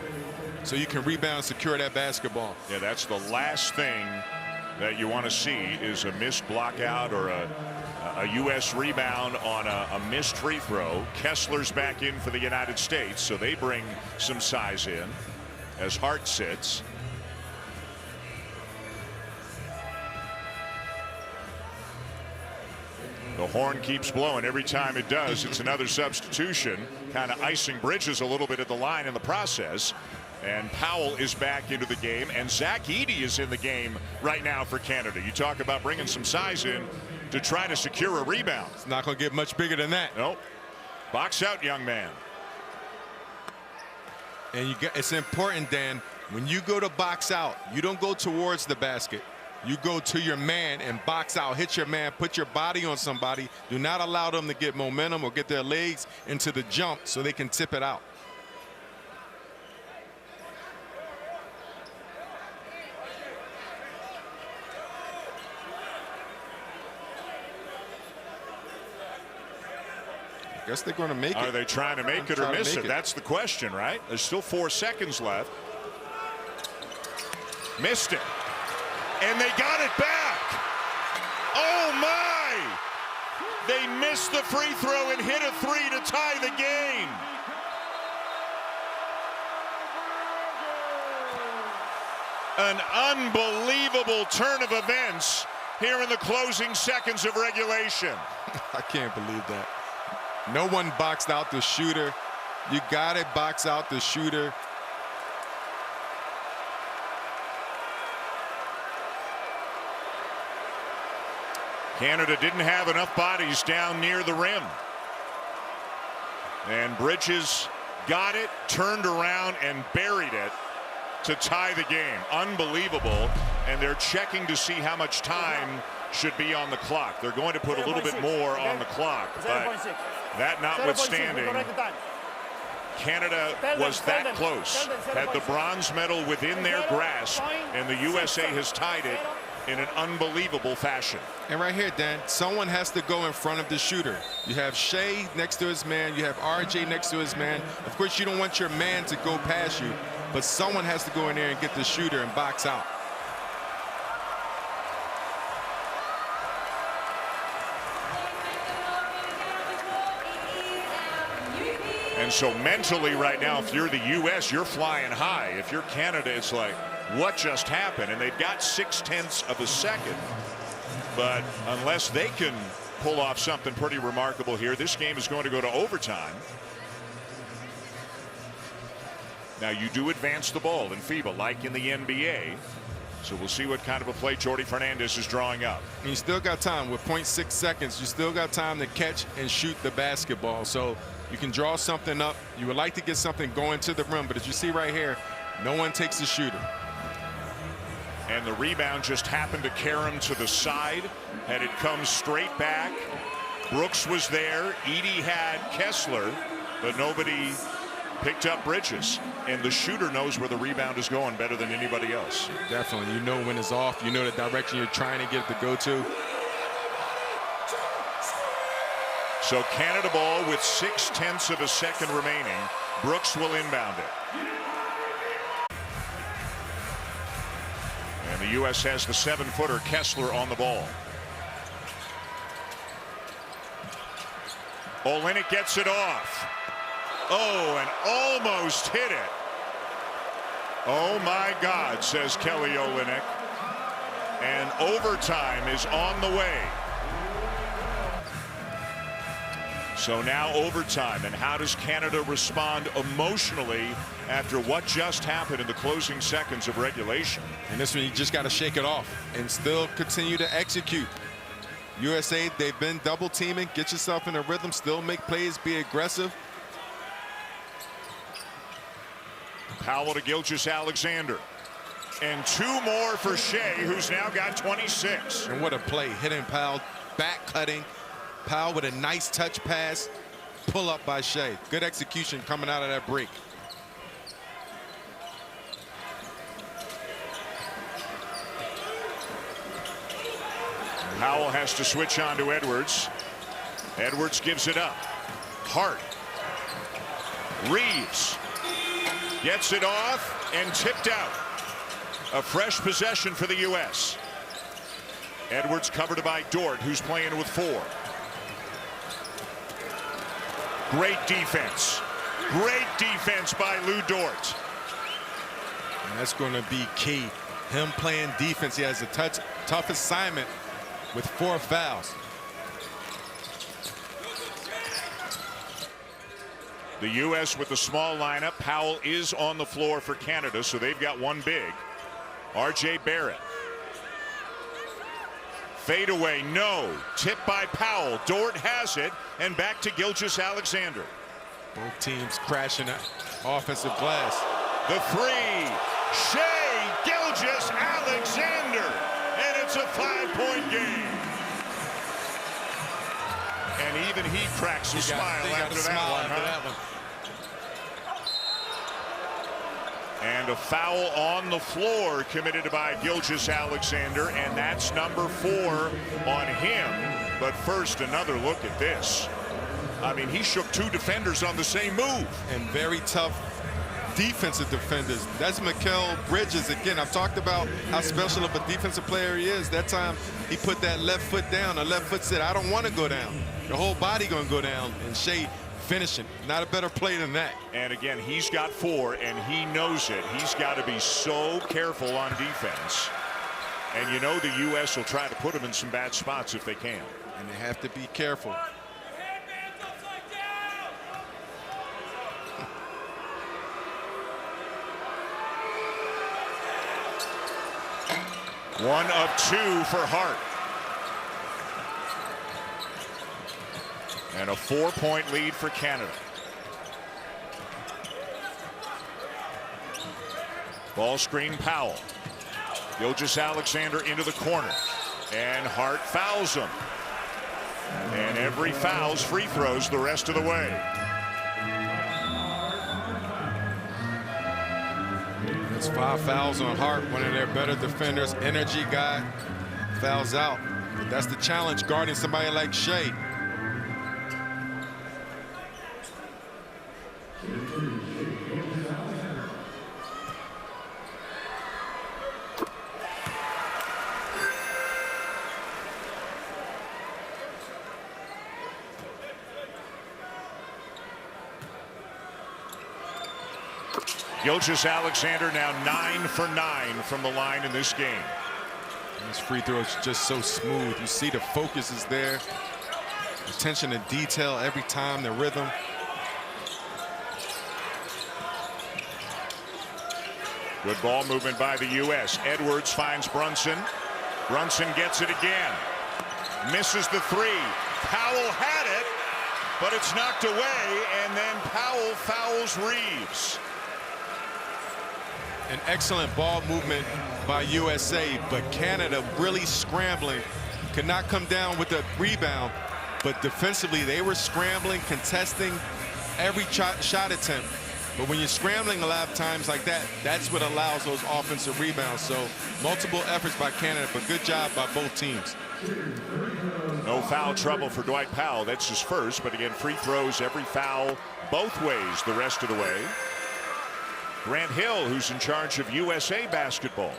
S6: so you can rebound and secure that basketball.
S1: Yeah, that's the last thing that you want to see is a missed block out or a U.S. rebound on a missed free throw. Kessler's back in for the United States, so they bring some size in as Hart sits. The horn keeps blowing. Every time it does, it's another substitution, kind of icing Bridges a little bit at the line in the process. And Powell is back into the game, and Zach Edey is in the game right now for Canada. You talk about bringing some size in to try to secure a rebound.
S6: It's not going to get much bigger than that.
S1: Nope. Box out, young man.
S6: And it's important, Dan, when you go to box out, you don't go towards the basket. You go to your man and box out, hit your man, put your body on somebody. Do not allow them to get momentum or get their legs into the jump so they can tip it out. I guess they're going to make it.
S1: Are they trying to make it or miss it? That's the question, right? There's still 4 seconds left. Missed it. And they got it back. Oh, my! They missed the free throw and hit a three to tie the game. An unbelievable turn of events here in the closing seconds of regulation.
S6: I can't believe that. No one boxed out the shooter. You got to box out the shooter.
S1: Canada didn't have enough bodies down near the rim. And Bridges got it, turned around, and buried it to tie the game. Unbelievable. And they're checking to see how much time should be on the clock. They're going to put a little bit more on the clock, but that notwithstanding, Canada was that close, had the bronze medal within their grasp, and the USA has tied it in an unbelievable fashion.
S6: And right here, Dan, someone has to go in front of the shooter. You have Shea next to his man. You have RJ next to his man. Of course, you don't want your man to go past you, but someone has to go in there and get the shooter and box out.
S1: And so mentally right now, if you're the U.S., you're flying high. If you're Canada, it's like, what just happened? And they've got 0.6 of a second. But unless they can pull off something pretty remarkable here, this game is going to go to overtime. Now, you do advance the ball in FIBA, like in the NBA. So we'll see what kind of a play Jordi Fernandez is drawing up.
S6: And you still got time. With 0.6 seconds, you still got time to catch and shoot the basketball. So you can draw something up. You would like to get something going to the rim, but as you see right here, no one takes the shooter.
S1: And the rebound just happened to carry him to the side. Had it come straight back. Brooks was there. Edey had Kessler, but nobody picked up Bridges. And the shooter knows where the rebound is going better than anybody else.
S6: Definitely. You know when it's off. You know the direction you're trying to get it to go to.
S1: So Canada ball with 0.6 of a second remaining. Brooks will inbound it. And the U.S. has the 7-footer Kessler on the ball. Olynyk gets it off. Oh, and almost hit it. Oh my God, says Kelly Olynyk. And overtime is on the way. So now overtime, and how does Canada respond emotionally after what just happened in the closing seconds of regulation?
S6: And this one, you just got to shake it off and still continue to execute. USA, they've been double teaming. Get yourself in a rhythm, still make plays, be aggressive.
S1: Powell to Gilgeous-Alexander. And 2 more for Shea, who's now got 26.
S6: And what a play. Hitting Powell, back cutting. Powell with a nice touch pass. Pull up by Shea. Good execution coming out of that break.
S1: Powell has to switch on to Edwards. Edwards gives it up. Hart. Reeves gets it off and tipped out. A fresh possession for the U.S. Edwards covered by Dort, who's playing with 4. Great defense. Great defense by Lou Dort.
S6: And that's going to be key. Him playing defense. He has a tough assignment with 4 fouls.
S1: The U.S. with the small lineup. Powell is on the floor for Canada, so they've got 1 big. R.J. Barrett. Fade away, no. Tip by Powell. Dort has it, and back to Gilgeous-Alexander.
S6: Both teams crashing at offensive glass.
S1: The 3. Shea Gilgeous-Alexander, and it's a 5-point game. And even he cracks a smile after that one. And a foul on the floor committed by Gilgeous-Alexander, and that's number 4 on him. But first, another look at this. I mean, he shook 2 defenders on the same move.
S6: And very tough
S2: defensive defenders. That's Mikal Bridges. Again, I've talked about how special of a defensive player he is. That time he put that left foot down. The left foot said, I don't want to go down. The whole body going to go down. And Shea finishing. Not a better play than that.
S1: And again, he's got 4, and he knows it. He's got to be so careful on defense. And you know the U.S. will try to put him in some bad spots if they can.
S2: And they have to be careful.
S1: One of 2 for Hart. And a 4-point lead for Canada. Ball screen, Powell. Gilgeous-Alexander into the corner. And Hart fouls him. And every foul's free throws the rest of the way.
S2: That's 5 fouls on Hart, one of their better defenders, energy guy, fouls out. But that's the challenge, guarding somebody like Shea.
S1: Gilgeous-Alexander now 9 for 9 from the line in this game.
S2: This free throw is just so smooth. You see the focus is there. Attention to detail every time, the rhythm.
S1: Good ball movement by the U.S. Edwards finds Brunson. Brunson gets it again. Misses the 3. Powell had it, but it's knocked away, and then Powell fouls Reeves.
S2: An excellent ball movement by USA, but Canada really scrambling. Could not come down with the rebound, but defensively they were scrambling, contesting every shot attempt. But when you're scrambling a lot of times like that, that's what allows those offensive rebounds. So multiple efforts by Canada, but good job by both teams.
S1: No foul trouble for Dwight Powell. That's his first, but again, free throws, every foul, both ways the rest of the way. Grant Hill, who's in charge of USA basketball.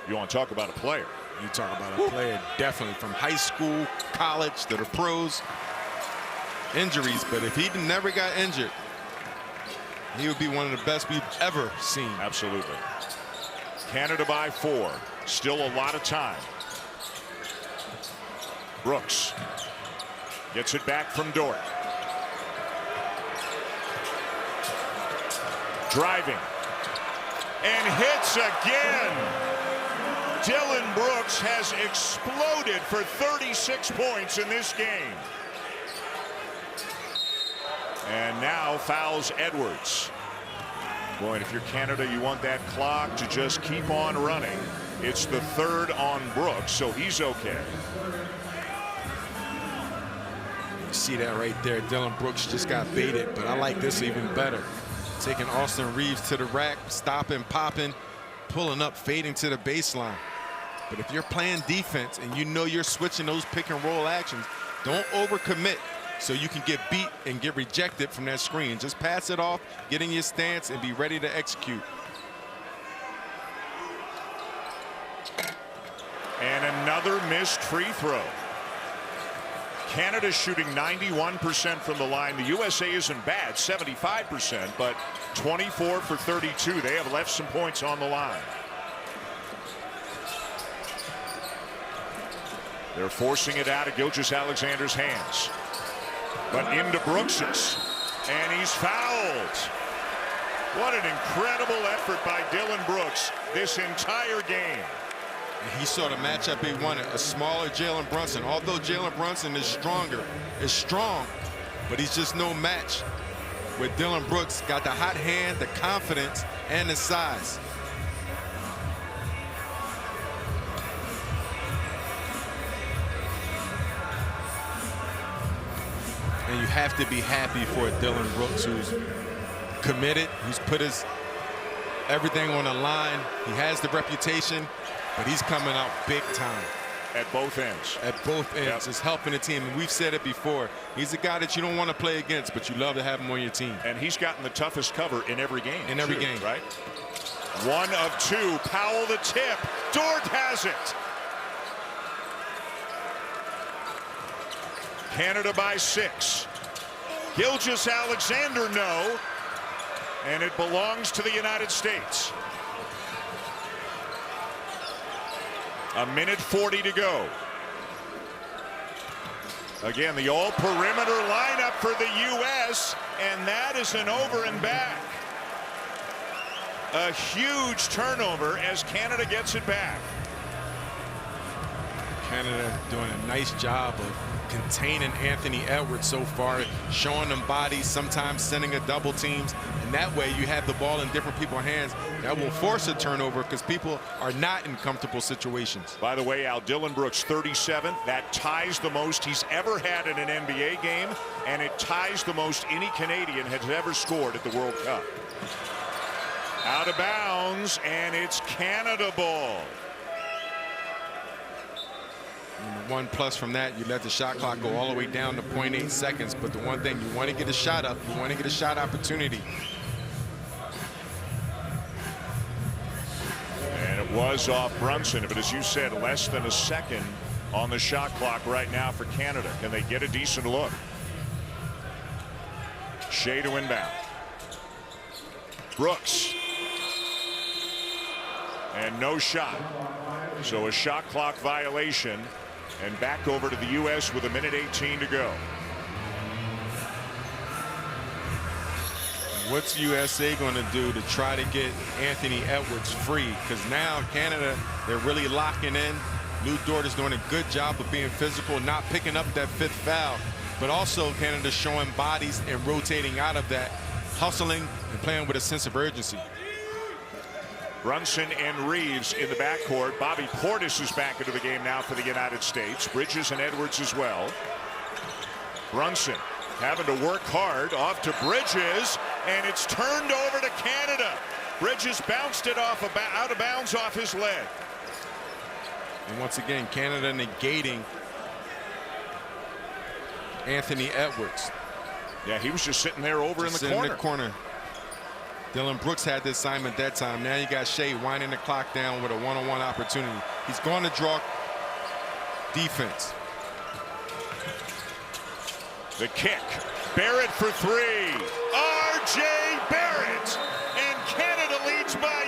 S1: You want to talk about a player?
S6: You talk about a player definitely from high school, college, to the pros.
S2: Injuries, but if he never got injured, he would be one of the best we've ever seen.
S1: Absolutely. Canada by 4. Still a lot of time. Brooks gets it back from Dort. Driving and hits again. Dylan Brooks has exploded for 36 points in this game. And now fouls Edwards. Boy, and if you're Canada, you want that clock to just keep on running. It's the 3rd on Brooks, so he's okay.
S6: You see that right there. Dylan Brooks just got baited, but I like this even better. Taking Austin Reeves to the rack, stopping, popping, pulling up, fading to the baseline. But if you're playing defense and you know you're switching those pick and roll actions, don't overcommit so you can get beat and get rejected from that screen. Just pass it off, get in your stance, and be ready to execute.
S1: And another missed free throw. Canada shooting 91% from the line. The USA isn't bad, 75%, but 24 for 32. They have left some points on the line. They're forcing it out of Gilgeous-Alexander's hands. But into Brooks's. And he's fouled. What an incredible effort by Dylan Brooks this entire game.
S2: He saw the matchup he wanted, a smaller Jalen Brunson. Although Jalen Brunson is strong, but he's just no match with Dylan Brooks. Got the hot hand, the confidence, and the size. And you have to be happy for Dylan Brooks, who's committed, who's put his everything on the line. He has the reputation, but he's coming out big time.
S1: at both ends.
S2: At both ends.
S1: Yep.
S2: It's helping the team. And we've said it before. He's a guy that you don't want to play against, but you love to have him on your team.
S1: And he's gotten the toughest cover in every game.
S2: In every
S1: too,
S2: game.
S1: Right? 1 of 2. Powell the tip. Dort has it. Canada by 6. Gilgeous-Alexander, no. And it belongs to the United States. 1:40 to go. Again, the all-perimeter lineup for the U.S., and that is an over and back. A huge turnover as Canada gets it back.
S2: Canada doing a nice job of containing Anthony Edwards so far, showing them bodies, sometimes sending a double teams, and that way you have the ball in different people's hands. That will force a turnover because people are not in comfortable situations.
S1: By the way, Al Dillon Brooks, 37. That ties the most he's ever had in an NBA game, and it ties the most any Canadian has ever scored at the World Cup. Out of bounds, and it's Canada ball.
S2: And the one plus from that, you let the shot clock go all the way down to 0.8 seconds. But the one thing, you want to get a shot up. You want to get a shot opportunity.
S1: And it was off Brunson, but as you said, less than a second on the shot clock right now for Canada. Can they get a decent look? Shea to inbound. Brooks. And no shot. So a shot clock violation. And back over to the U.S. with 1:18 to go.
S2: What's USA going to do to try to get Anthony Edwards free? Because now Canada, they're really locking in. Lou Dort is doing a good job of being physical, not picking up that 5th foul. But also Canada showing bodies and rotating out of that, hustling and playing with a sense of urgency.
S1: Brunson and Reeves in the backcourt. Bobby Portis is back into the game now for the United States. Bridges and Edwards as well. Brunson having to work hard, off to Bridges, and it's turned over to Canada. Bridges bounced it off out of bounds off his leg.
S2: And once again, Canada negating Anthony Edwards.
S1: Yeah, he was just sitting there over in the corner.
S2: Dillon Brooks had the assignment that time. Now you got Shea winding the clock down with a one-on-one opportunity. He's going to draw defense.
S1: The kick. Barrett for 3. R.J. Barrett. And Canada leads by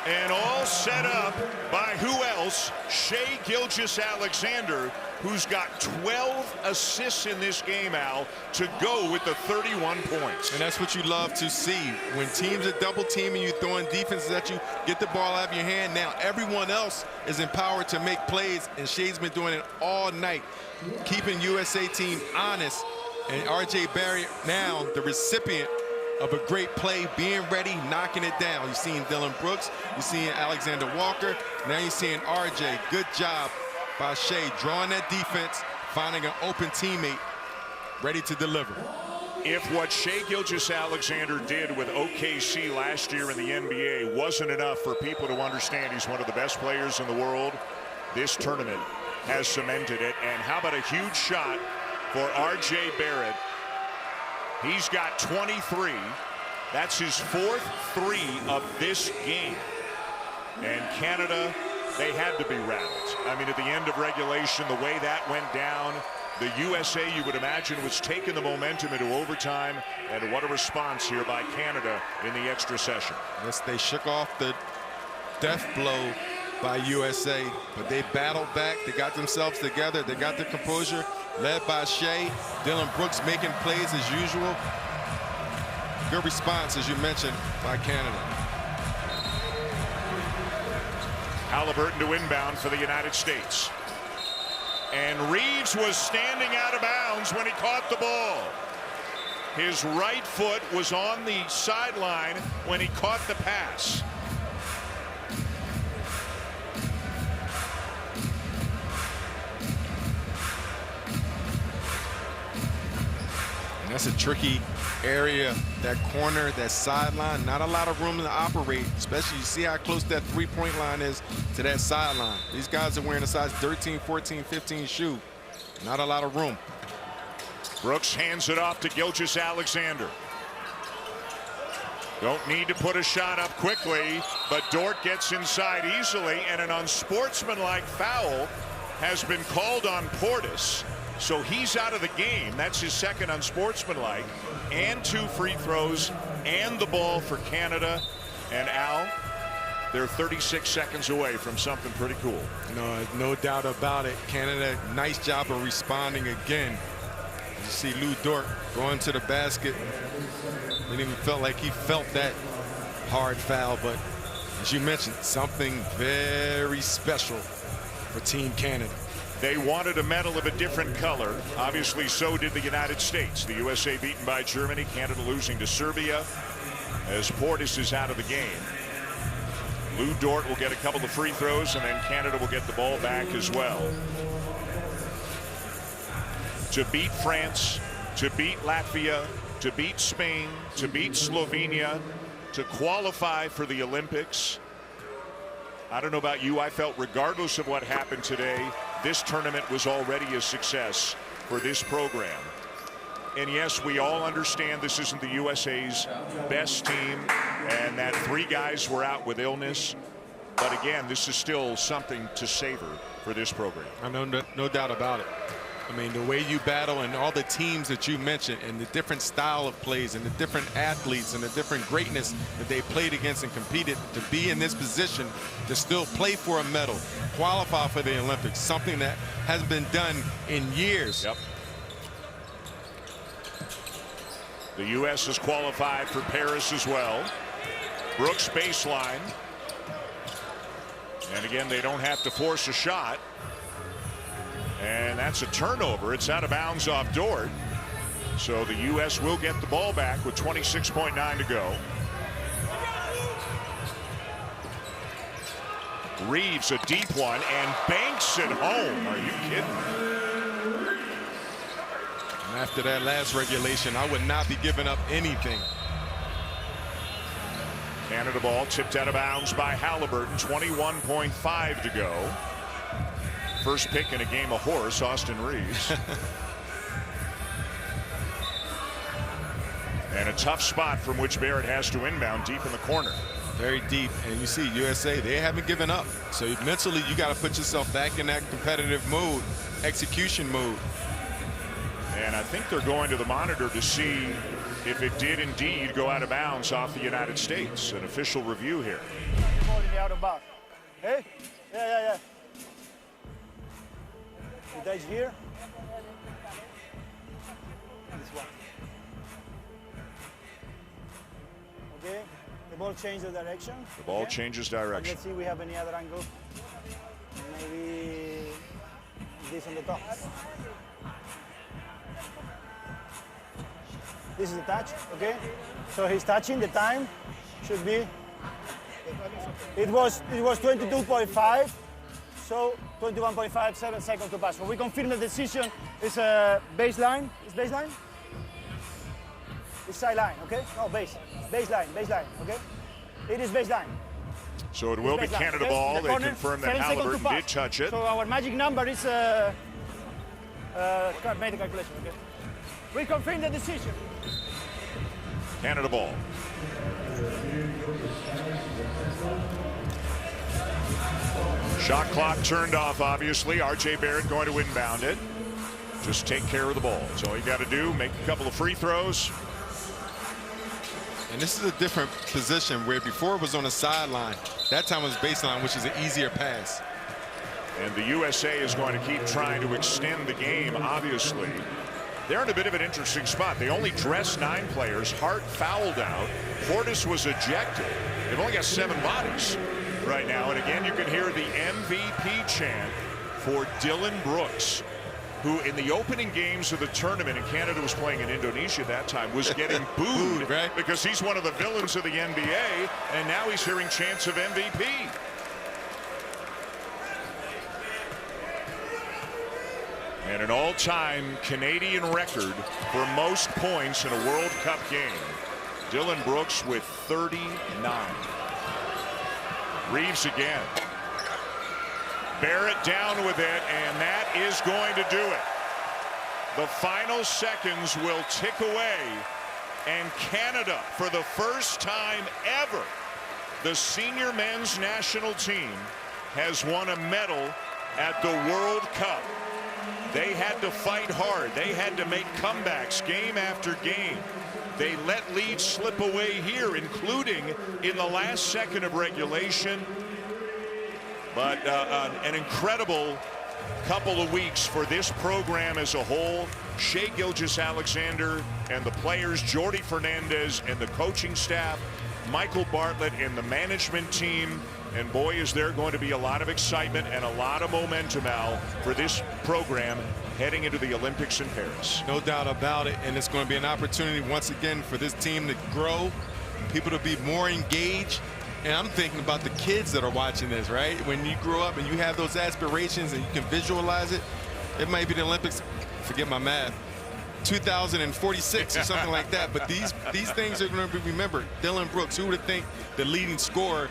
S1: 9. And all set up by who else? Shea Gilgeous-Alexander, who's got 12 assists in this game, Al, to go with the 31 points.
S2: And that's what you love to see. When teams are double teaming you, throwing defenses at you, get the ball out of your hand. Now everyone else is empowered to make plays, and Shea's been doing it all night, keeping USA team honest. And R.J. Barrett now the recipient of a great play, being ready, knocking it down. You're seeing Dillon Brooks, you're seeing Alexander Walker, now you're seeing R.J. Good job by Shea, drawing that defense, finding an open teammate, ready to deliver.
S1: If what Shea Gilgeous-Alexander did with OKC last year in the NBA wasn't enough for people to understand he's one of the best players in the world, this tournament has cemented it. And how about a huge shot for R.J. Barrett? He's got 23. That's his 4th 3 of this game. And Canada, they had to be rattled. I mean, at the end of regulation, the way that went down, the USA, you would imagine, was taking the momentum into overtime. And what a response here by Canada in the extra session.
S2: Yes, they shook off the death blow by USA, but they battled back. They got themselves together. They got their composure, led by Shea. Dillon Brooks making plays as usual. Good response, as you mentioned, by Canada.
S1: Halliburton to inbound for the United States. And Reeves was standing out of bounds when he caught the ball. His right foot was on the sideline when he caught the pass.
S2: And that's
S6: That's a tricky area, that corner, that sideline. Not a lot of room to operate, especially you see how close that three-point line is to that sideline. These guys are wearing a size 13, 14, 15 shoe. Not a lot of room.
S1: Brooks hands it off to Gilgeous-Alexander. Don't need to put a shot up quickly, but Dort gets inside easily, and an unsportsmanlike foul has been called on Portis. So he's out of the game. That's his second unsportsmanlike, and 2 free throws, and the ball for Canada. And Al, they're 36 seconds away from something pretty cool.
S6: No doubt about it. Canada, nice job of responding again. You see Lou Dort going to the basket. It even felt like he felt that hard foul, but as you mentioned, something very special for Team Canada.
S1: They wanted a medal of a different color. Obviously, so did the United States. The USA beaten by Germany, Canada losing to Serbia as Portis is out of the game. Lou Dort will get a couple of free throws, and then Canada will get the ball back as well. To beat France, to beat Latvia, to beat Spain, to beat Slovenia, to qualify for the Olympics. I don't know about you, I felt regardless of what happened today, this tournament was already a success for this program. And yes, we all understand this isn't the USA's best team and that 3 guys were out with illness. But again, this is still something to savor for this program.
S6: I know, no doubt about it. I mean, the way you battle and all the teams that you mentioned and the different style of plays and the different athletes and the different greatness that they played against and competed to be in this position to still play for a medal, qualify for the Olympics, something that hasn't been done in years.
S1: Yep. The U.S. has qualified for Paris as well. Brooks baseline. And again, they don't have to force a shot. And that's a turnover. It's out of bounds off Dort. So the U.S. will get the ball back with 26.9 to go. Reeves a deep one and banks it home. Are you kidding?
S6: And after that last regulation, I would not be giving up anything.
S1: Canada ball tipped out of bounds by Halliburton. 21.5 to go. First pick in a game of horse, Austin Reeves. And a tough spot from which Barrett has to inbound deep in the corner.
S6: Very deep, and you see USA, they haven't given up. So mentally, you got to put yourself back in that competitive mode, execution mode.
S1: And I think they're going to the monitor to see if it did indeed go out of bounds off the United States. An official review here.
S5: Ball in the out of bounds. Hey? Yeah. The edge here. This one. Okay. The ball changes direction.
S1: The ball changes direction.
S5: Let's see if we have any other angle. Maybe this on the top. This is the touch, okay? So he's touching, the time should be, it was 22.5, so 21.5, 7 seconds to pass. So we confirm the decision is a baseline. Is baseline? It's sideline, okay? No, baseline, okay? It is baseline.
S1: So it will be Canada
S5: okay?
S1: ball. They
S5: Corner,
S1: confirm that
S5: 7 seconds to
S1: Halliburton
S5: pass.
S1: did touch it.
S5: So our magic number is, made the calculation, okay? We confirm the decision.
S1: Canada ball. Shot clock turned off, obviously. R.J. Barrett going to inbound it. Just take care of the ball. That's all you got to do. Make a couple of free throws.
S6: And this is a different position where before it was on the sideline. That time it was baseline, which is an easier pass.
S1: And the USA is going to keep trying to extend the game, obviously. They're in a bit of an interesting spot. They only dressed 9 players. Hart fouled out. Portis was ejected. They've only got 7 bodies right now. And again, you can hear the MVP chant for Dylan Brooks, who in the opening games of the tournament, and Canada was playing in Indonesia at that time, was getting booed
S6: right?
S1: Because he's one of the villains of the NBA, and now he's hearing chants of MVP. And an all-time Canadian record for most points in a World Cup game. Dylan Brooks with 39. Reeves again. Barrett down with it, and that is going to do it. The final seconds will tick away, and Canada, for the first time ever, the senior men's national team has won a medal at the World Cup. They had to fight hard. They had to make comebacks game after game. They let leads slip away here, including in the last second of regulation. But an incredible couple of weeks for this program as a whole. Shai Gilgeous-Alexander and the players, Jordi Fernandez and the coaching staff, Michael Bartlett and the management team. And boy, is there going to be a lot of excitement and a lot of momentum, Al, for this program heading into the Olympics in Paris.
S2: No doubt about it. And it's going to be an opportunity once again for this team to grow, people to be more engaged. And I'm thinking about the kids that are watching this, right? When you grow up and you have those aspirations and you can visualize it, it might be the Olympics, forget my math, 2046 or something like that. But these things are going to be remembered. Dylan Brooks, who would think the leading scorer,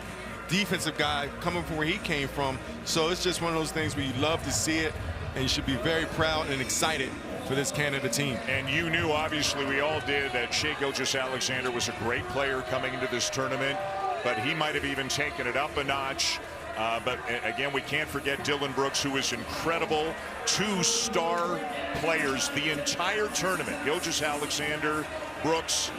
S2: defensive guy coming from where he came from. So it's just one of those things where you love to see it, and you should be very proud and excited for this Canada team.
S1: And you knew, obviously we all did, that Shai Gilgeous-Alexander was a great player coming into this tournament, but he might have even taken it up a notch. But again, we can't forget Dylan Brooks, who is incredible. 2 star players the entire tournament. Gilgeous-Alexander, Brooks,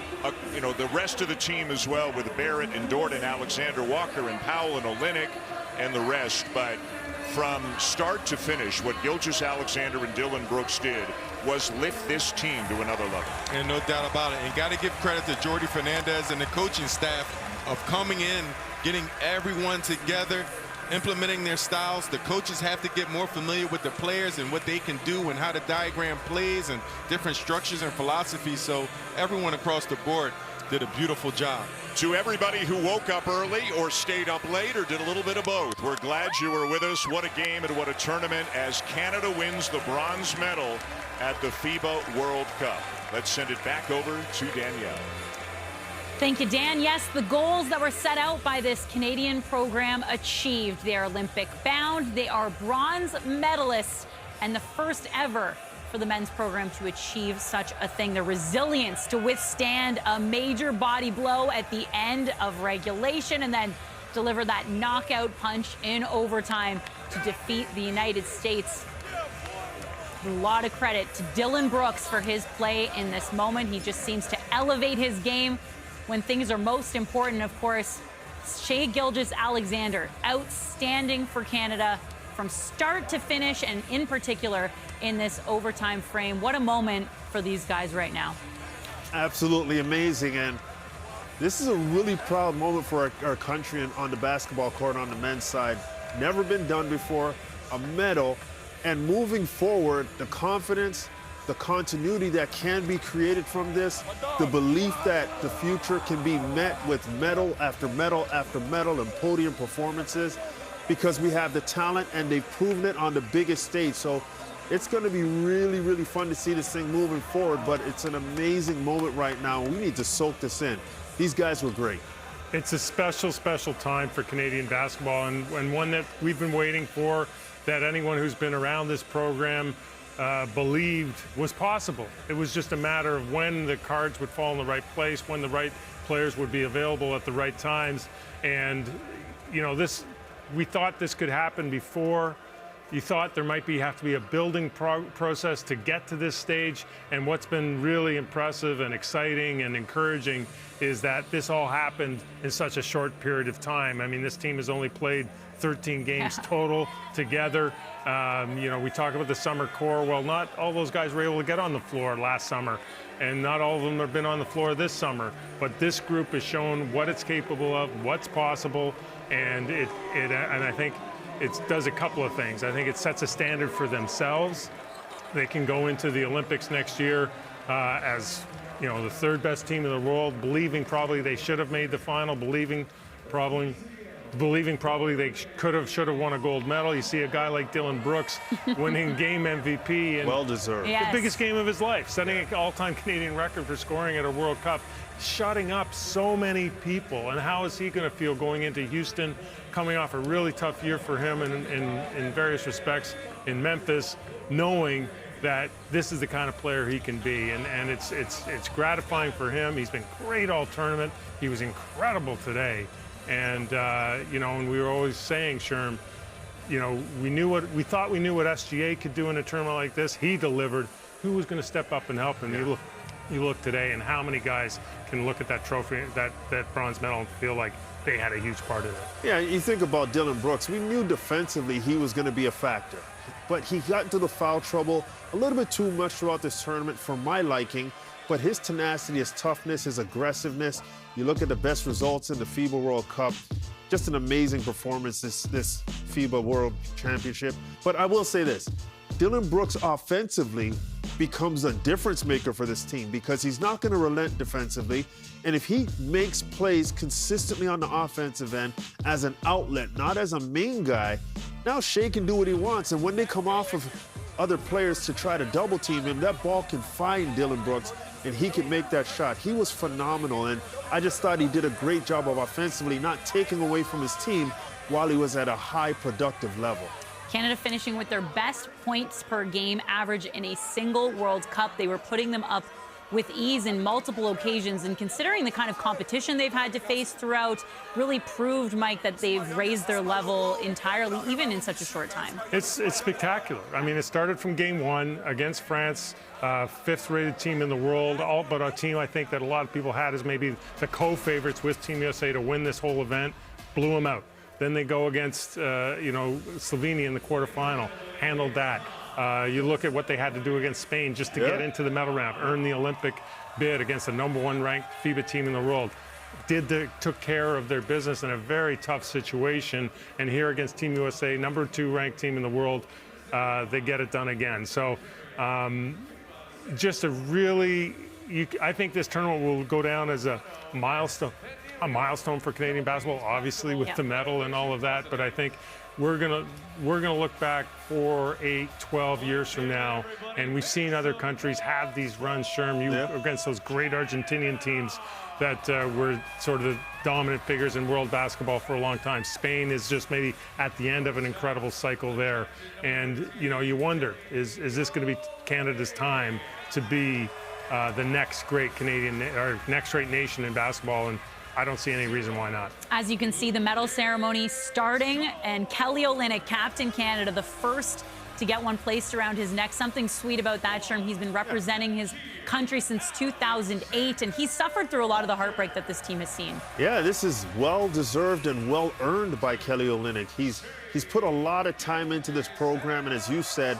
S1: you know, the rest of the team as well, with Barrett and Dort and Alexander Walker and Powell and Olynyk and the rest. But from start to finish, what Gilgeous-Alexander and Dylan Brooks did was lift this team to another level.
S2: And no doubt about it. And got to give credit to Jordi Fernandez and the coaching staff of coming in, getting everyone together, implementing their styles. The coaches have to get more familiar with the players and what they can do and how to diagram plays and different structures and philosophies. So everyone across the board did a beautiful job.
S1: To everybody who woke up early or stayed up late or did a little bit of both, we're glad you were with us. What a game and what a tournament as Canada wins the bronze medal at the FIBA World Cup. Let's send it back over to Danielle.
S7: Thank you, Dan. Yes, the goals that were set out by this Canadian program achieved. They are Olympic bound. They are bronze medalists and the first ever for the men's program to achieve such a thing. The resilience to withstand a major body blow at the end of regulation and then deliver that knockout punch in overtime to defeat the United States. A lot of credit to Dylan Brooks for his play in this moment. He just seems to elevate his game when things are most important. Of course, Shai Gilgeous-Alexander, outstanding for Canada from start to finish, and in particular in this overtime frame. What a moment for these guys right now.
S8: Absolutely amazing. And this is a really proud moment for our country and on the basketball court on the men's side. Never been done before, a medal. And moving forward, the confidence, the continuity that can be created from this, the belief that the future can be met with medal after medal after medal and podium performances, because we have the talent and they've proven it on the biggest stage. So it's going to be really, really fun to see this thing moving forward, but it's an amazing moment right now. We need to soak this in. These guys were great.
S3: It's a special, special time for Canadian basketball, and one that we've been waiting for, that anyone who's been around this program believed was possible. It was just a matter of when the cards would fall in the right place, when the right players would be available at the right times. And, you know, we thought this could happen before. You thought there might have to be a building process to get to this stage. And what's been really impressive and exciting and encouraging is that this all happened in such a short period of time. I mean, this team has only played 13 games total together. You know, we talk about the summer core. Well, not all those guys were able to get on the floor last summer, and not all of them have been on the floor this summer. But this group has shown what it's capable of, what's possible, and I think it does a couple of things. I think it sets a standard for themselves. They can go into the Olympics next year as, you know, the third best team in the world, believing probably they should have made the final, believing probably believing probably they could have, should have won a gold medal. You see a guy like Dylan Brooks winning game MVP. And
S8: well deserved.
S7: Yes.
S3: the biggest game of his life, setting an all-time Canadian record for scoring at a World Cup, shutting up so many people. And how is he going to feel going into Houston, coming off a really tough year for him in various respects in Memphis, knowing that this is the kind of player he can be, and it's gratifying for him. He's been great all tournament. He was incredible today, and you know, and we were always saying, Sherm, you know, we thought we knew what SGA could do in a tournament like this. He delivered. Who was going to step up and help him? Yeah. You look today, and how many guys can look at that trophy, that bronze medal, and feel like they had a huge part of it.
S8: Yeah, you think about Dylan Brooks. We knew defensively he was going to be a factor, but he got into the foul trouble a little bit too much throughout this tournament for my liking. But his tenacity, his toughness, his aggressiveness, you look at the best results in the FIBA World Cup, just an amazing performance this FIBA World Championship. But I will say this, Dylan Brooks offensively becomes a difference maker for this team because he's not going to relent defensively. And if he makes plays consistently on the offensive end as an outlet, not as a main guy, now Shea can do what he wants. And when they come off of other players to try to double team him, that ball can find Dylan Brooks and he can make that shot. He was phenomenal. And I just thought he did a great job of offensively not taking away from his team while he was at a high productive level.
S7: Canada finishing with their best points per game average in a single World Cup. They were putting them up with ease in multiple occasions, and considering the kind of competition they've had to face throughout, really proved, Mike, that they've raised their level entirely, even in such a short time.
S3: It's spectacular. I mean, it started from game one against France, fifth-rated team in the world, but a team I think that a lot of people had as maybe the co-favorites with Team USA to win this whole event, blew them out. Then they go against, you know, Slovenia in the quarterfinal, handled that. You look at what they had to do against Spain just to get into the medal round, earn the Olympic bid against the #1 ranked FIBA team in the world. Took care of their business in a very tough situation. And here against Team USA, #2 ranked team in the world, they get it done again. So just a really, I think this tournament will go down as a milestone for Canadian basketball, obviously with the medal and all of that. But I think we're gonna look back 4, 8, 12 years from now, and we've seen other countries have these runs. Sherm, against those great Argentinian teams that were sort of the dominant figures in world basketball for a long time. Spain is just maybe at the end of an incredible cycle there, and you know, you wonder, is this going to be Canada's time to be the next great Canadian or next great nation in basketball? And I don't see any reason why not.
S7: As you can see, the medal ceremony starting, and Kelly Olynyk, Captain Canada, the first to get one placed around his neck. Something sweet about that, Sherm. He's been representing his country since 2008, and he's suffered through a lot of the heartbreak that this team has seen. Yeah,
S8: this is well-deserved and well-earned by Kelly Olynyk. He's put a lot of time into this program, and as you said,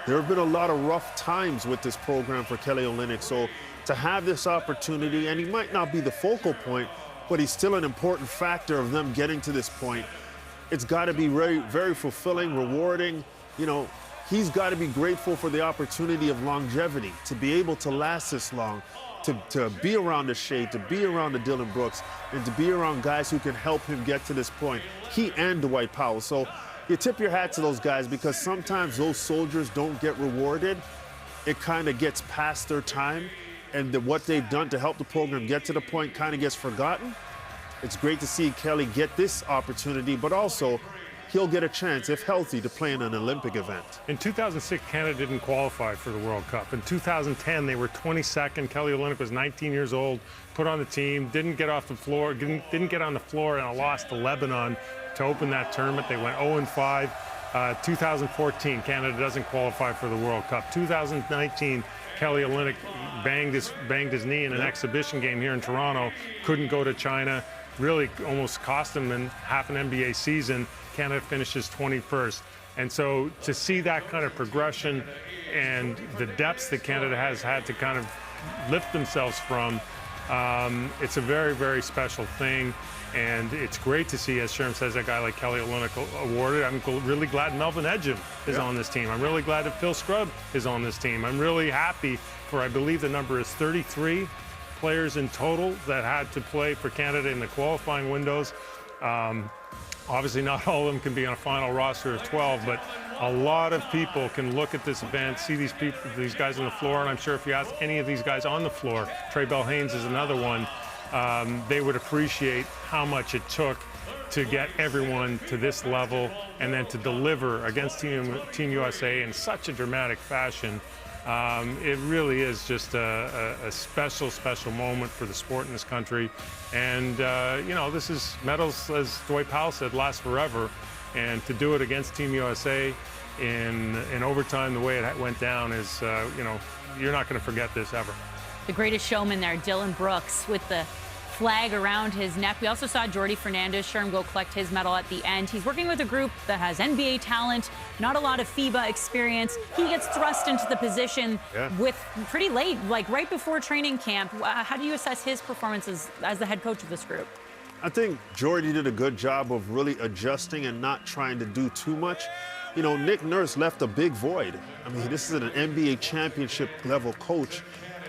S8: there have been a lot of rough times with this program for Kelly Olynyk. So to have this opportunity, and he might not be the focal point, but he's still an important factor of them getting to this point. It's got to be very, very fulfilling, rewarding. You know, he's got to be grateful for the opportunity of longevity, to be able to last this long, to be around the Shea, to be around the Dylan Brooks, and to be around guys who can help him get to this point. He and Dwight Powell. So you tip your hat to those guys, because sometimes those soldiers don't get rewarded. It kind of gets past their time, and what they've done to help the program get to the point kind of gets forgotten. It's great to see Kelly get this opportunity, but also he'll get a chance, if healthy, to play in an Olympic event.
S3: In 2006, Canada didn't qualify for the World Cup. In 2010, they were 22nd. Kelly Olynyk was 19 years old, put on the team, didn't get off the floor, didn't get on the floor, and a loss to Lebanon to open that tournament. They went 0-5. 2014, Canada doesn't qualify for the World Cup. 2019, Kelly Olynyk banged his knee in an exhibition game here in Toronto, couldn't go to China, really almost cost him in half an NBA season. Canada finishes 21st. And so to see that kind of progression and the depths that Canada has had to kind of lift themselves from, it's a very, very special thing. And it's great to see, as Sherm says, a guy like Kelly Olynyk awarded. I'm really glad Melvin Ejim is on this team. I'm really glad that Phil Scrubb is on this team. I'm really happy for, I believe the number is 33 players in total that had to play for Canada in the qualifying windows. Obviously, not all of them can be on a final roster of 12, but a lot of people can look at this event, see these people, these guys on the floor, and I'm sure if you ask any of these guys on the floor, Trey Bell-Haynes is another one, they would appreciate how much it took to get everyone to this level and then to deliver against Team USA in such a dramatic fashion. It really is just a special, special moment for the sport in this country. And, you know, this is medals, as Dwight Powell said, last forever. And to do it against Team USA in overtime the way it went down is, you know, you're not going to forget this ever.
S7: The greatest showman there, Dylan Brooks, with the flag around his neck. We also saw Jordi Fernandez, sure, go collect his medal at the end. He's working with a group that has NBA talent, not a lot of FIBA experience. He gets thrust into the position with pretty late, like right before training camp. How do you assess his performances as the head coach of this group?
S8: I think Jordi did a good job of really adjusting and not trying to do too much. You know, Nick Nurse left a big void. I mean, this is an NBA championship level coach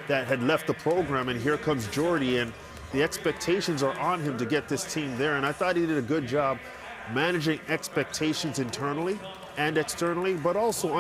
S8: that had left the program, and here comes Jordi, and the expectations are on him to get this team there. And I thought he did a good job managing expectations internally and externally, but also